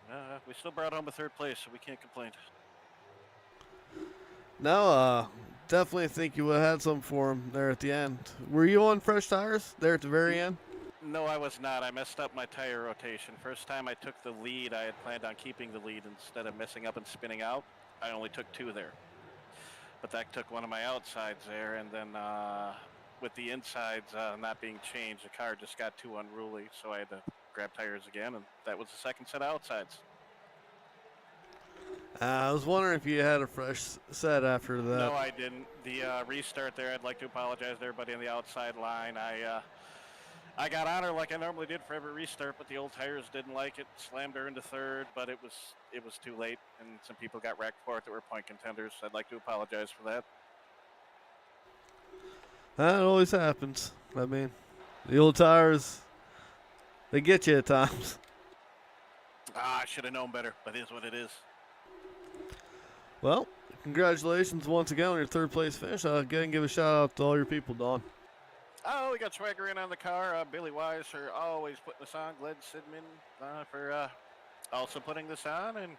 we still brought home a 3rd place, so we can't complain. No, definitely think you would have had some for him there at the end. Were you on fresh tires there at the very end? No, I was not. I messed up my tire rotation. First time I took the lead, I had planned on keeping the lead instead of messing up and spinning out. I only took 2 there. But that took one of my outsides there, and then with the insides not being changed, the car just got too unruly, so I had to grab tires again, and that was the second set of outsides. I was wondering if you had a fresh set after that. No, I didn't. The restart there, I'd like to apologize to everybody on the outside line. I got on her like I normally did for every restart, but the old tires didn't like it. Slammed her into third, but it was too late, and some people got wrecked for it that were point contenders. So I'd like to apologize for that. That always happens. I mean, the old tires, they get you at times. I should have known better, but it is what it is. Well, congratulations once again on your third place finish. Go ahead and give a shout out to all your people, Don. Oh, we got Swagger in on the car. Billy Wise for always putting this on. Glenn Sidman for also putting this on, and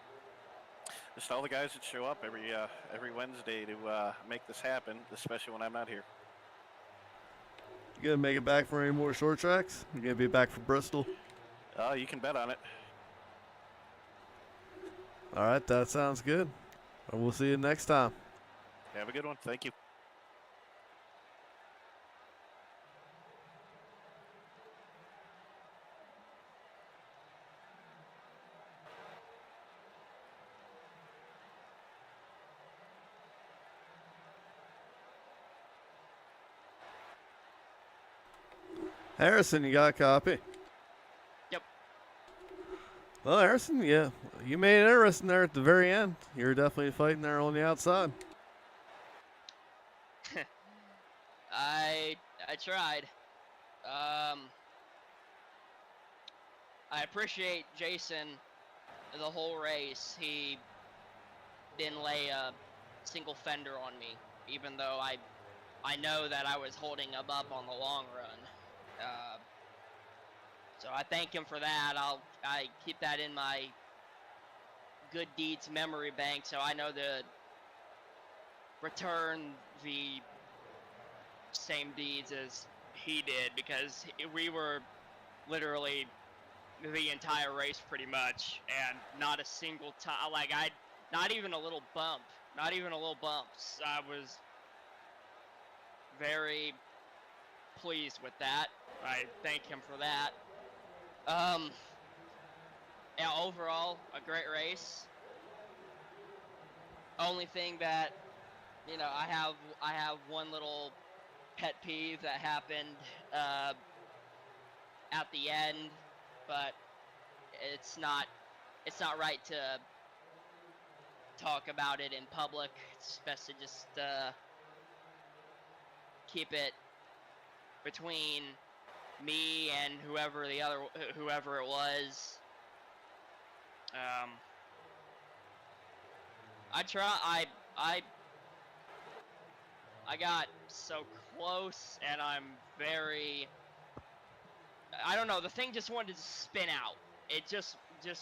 just all the guys that show up every Wednesday to make this happen, especially when I'm not here. You gonna make it back for any more short tracks? You gonna be back for Bristol? Oh, you can bet on it. All right, that sounds good. And we'll see you next time. Have a good one. Thank you. Harrison, you got a copy? Yep. Well, Harrison, yeah, you made it interesting there at the very end. You were definitely fighting there on the outside. I tried. I appreciate Jason the whole race. He didn't lay a single fender on me, even though I know that I was holding him up on the long run. So I thank him for that. I keep that in my good deeds memory bank, so I know to return the same deeds as he did, because we were literally the entire race pretty much, and not a single time, not even a little bump, not even a little bumps. I was very pleased with that. I thank him for that. Yeah, overall, a great race. Only thing that, I have one little pet peeve that happened at the end, but it's not right to talk about it in public. It's best to just keep it between me and whoever it was. I got so close, and I don't know, the thing just wanted to spin out. It just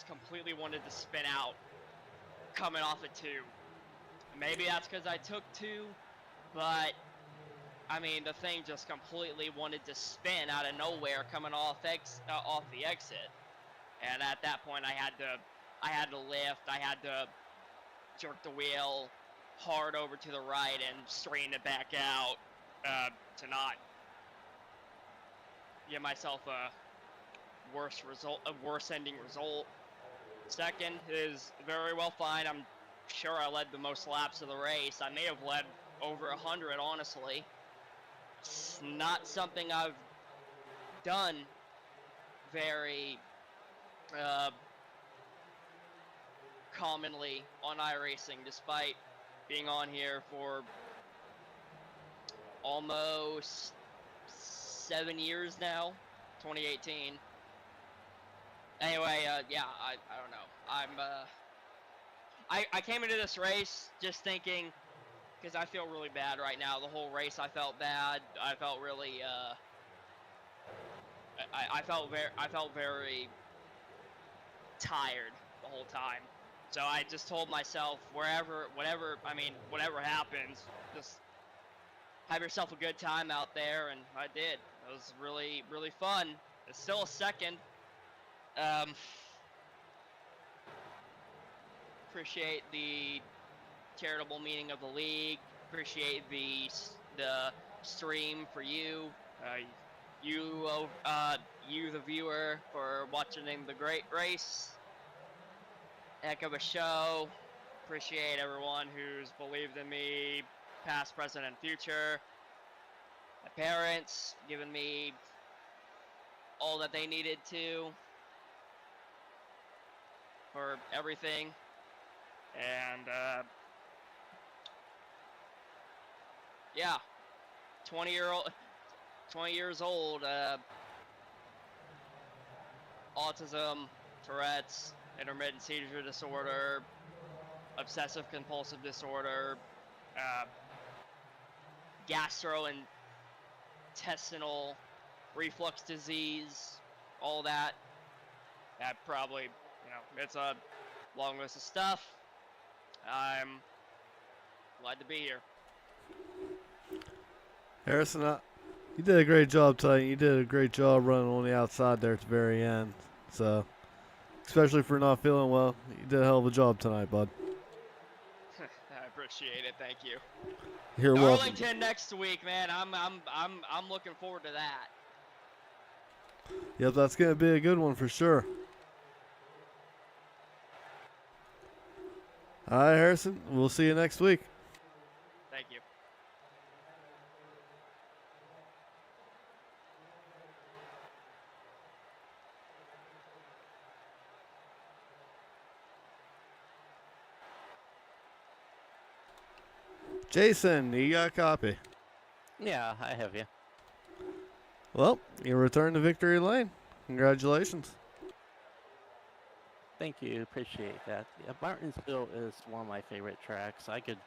completely wanted to spin out coming off of 2. Maybe that's because I took 2, but I mean, the thing just completely wanted to spin out of nowhere coming off the exit. And at that point, I had to lift. I had to jerk the wheel hard over to the right and straighten it back out to not give myself a worse ending result. Second is very well fine. I'm sure I led the most laps of the race. I may have led over 100, honestly. It's not something I've done very commonly on iRacing, despite being on here for almost 7 years now, 2018. Anyway, yeah, I don't know. I came into this race just thinking, because I feel really bad right now. The whole race, I felt bad. I felt really, I felt very tired the whole time. So I just told myself, whatever happens, just have yourself a good time out there, and I did. It was really, really fun. It's still a second. Appreciate the charitable meeting of the league. Appreciate the stream for you. you, the viewer, for watching the great race. Heck of a show. Appreciate everyone who's believed in me, past, present, and future. My parents giving me all that they needed to for everything. And yeah, 20 years old, autism, Tourette's, intermittent seizure disorder, obsessive compulsive disorder, gastrointestinal reflux disease, all that. That probably, it's a long list of stuff. I'm glad to be here. Harrison, you did a great job tonight. You did a great job running on the outside there at the very end. So, especially for not feeling well, you did a hell of a job tonight, bud. I appreciate it. Thank you. You're welcome. Darlington next week, man. I'm looking forward to that. Yep, that's gonna be a good one for sure. All right, Harrison. We'll see you next week. Thank you. Jason, you got a copy. Yeah, I have you. Well, you return to victory lane. Congratulations. Thank you. Appreciate that. Yeah, Martinsville is one of my favorite tracks. I could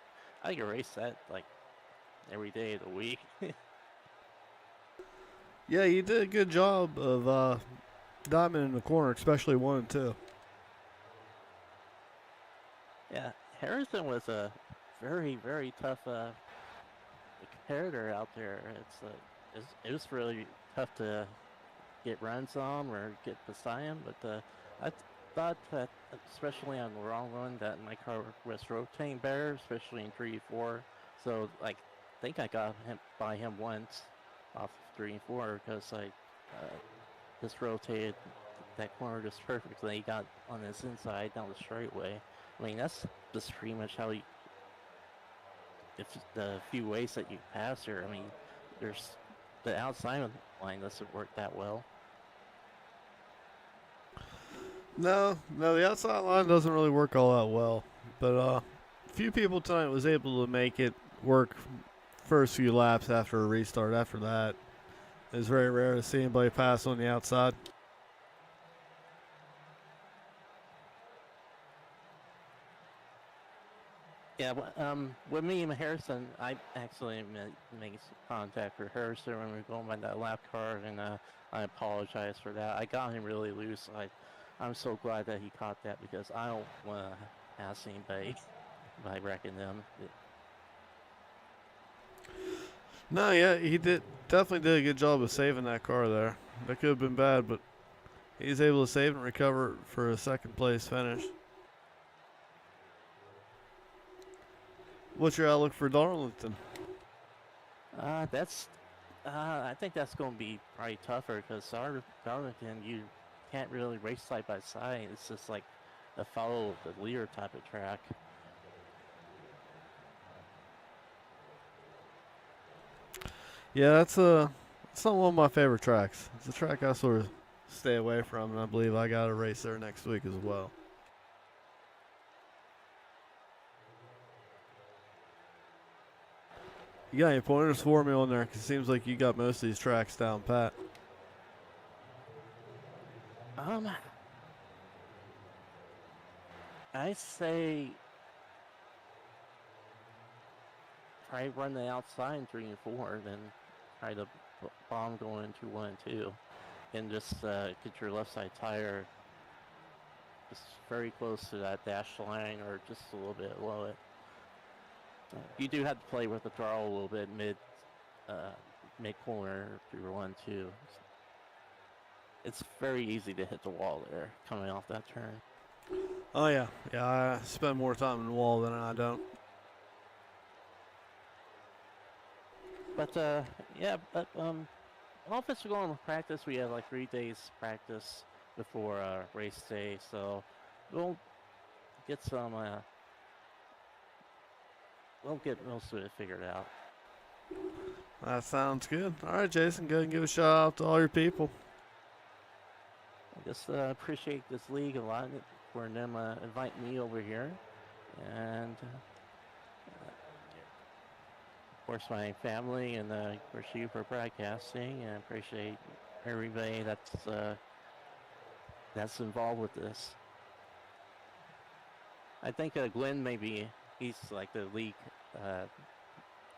race that like every day of the week. Yeah, you did a good job of diamond in the corner, especially 1 and 2. Yeah, Harrison was a very, very tough competitor out there. It was really tough to get runs on or get beside him, but I thought that, especially on the long run, that my car was rotating better, especially in 3 and 4. So I think I got him by him once off 3 and 4 because I just rotated that corner just perfectly. He got on his inside down the straightaway. I mean, that's just pretty much how you. If the few ways that you pass here, I mean, there's the outside of the line doesn't work that well. No, the outside line doesn't really work all that well. But a few people tonight was able to make it work first few laps after a restart. After that, it's very rare to see anybody pass on the outside. Yeah, with me and Harrison, I actually made contact with Harrison when we were going by that lap car, and I apologize for that. I got him really loose. I'm so glad that he caught that because I don't want to ask anybody by wrecking them. No, yeah, he definitely did a good job of saving that car there. That could have been bad, but he's able to save and recover for a second place finish. What's your outlook for Darlington? I think that's going to be probably tougher because Darlington, you can't really race side by side. It's just like a follow the leader type of track. Yeah, it's not one of my favorite tracks. It's a track I sort of stay away from, and I believe I got a race there next week as well. You got any pointers for me on there? 'Cause it seems like you got most of these tracks down pat. I say try run the outside in 3 and 4, then try to bomb going into 1 and 2, and just get your left side tire just very close to that dash line or just a little bit below it. You do have to play with the throttle a little bit mid corner through 1 2. It's very easy to hit the wall there coming off that turn. Oh yeah, I spend more time in the wall than I don't. But All of us are going to practice. We have like 3 days practice before race day, so we'll get some. We'll get most of it figured out. That sounds good. All right, Jason, go ahead and give a shout out to all your people. I just appreciate this league a lot for them inviting me over here, and of course my family, and of course you for broadcasting, and appreciate everybody that's involved with this. I think Glenn he's like the league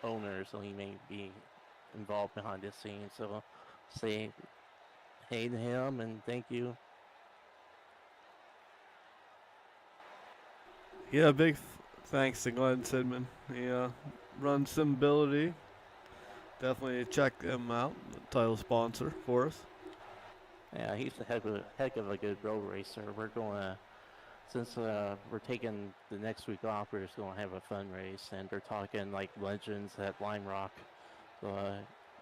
owner, so he may be involved behind the scenes. So say hey to him and thank you. Yeah, big thanks to Glenn Sidman. He runs Sim Ability. Definitely check him out. The title sponsor for us. Yeah, he's a heck of a good road racer. We're going to, since we're taking the next week off, we're just going to have a fun race, and they're talking like legends at Lime Rock. So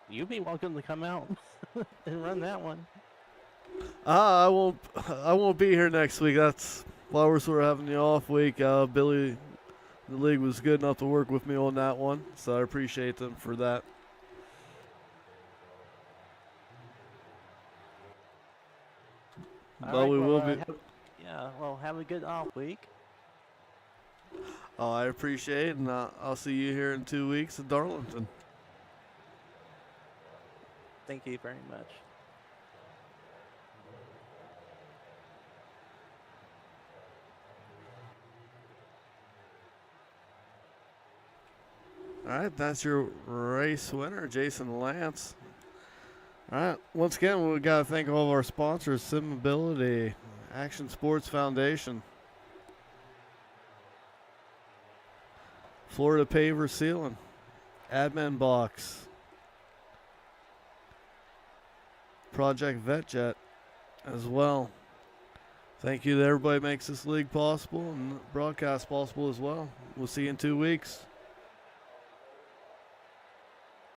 you'd be welcome to come out and run that one. I won't be here next week. That's why we're sort of having the off week. Billy, the league was good enough to work with me on that one, so I appreciate them for that. But we will be. Have a good off week. Oh, I appreciate it, and I'll see you here in 2 weeks at Darlington. Thank you very much. All right, that's your race winner, Jason Lance. All right, once again, we got to thank all of our sponsors, Sim Ability, Action Sports Foundation, Florida Paver Sealing, Admin Box, Project VetJet as well. Thank you to everybody who makes this league possible and broadcast possible as well. We'll see you in 2 weeks.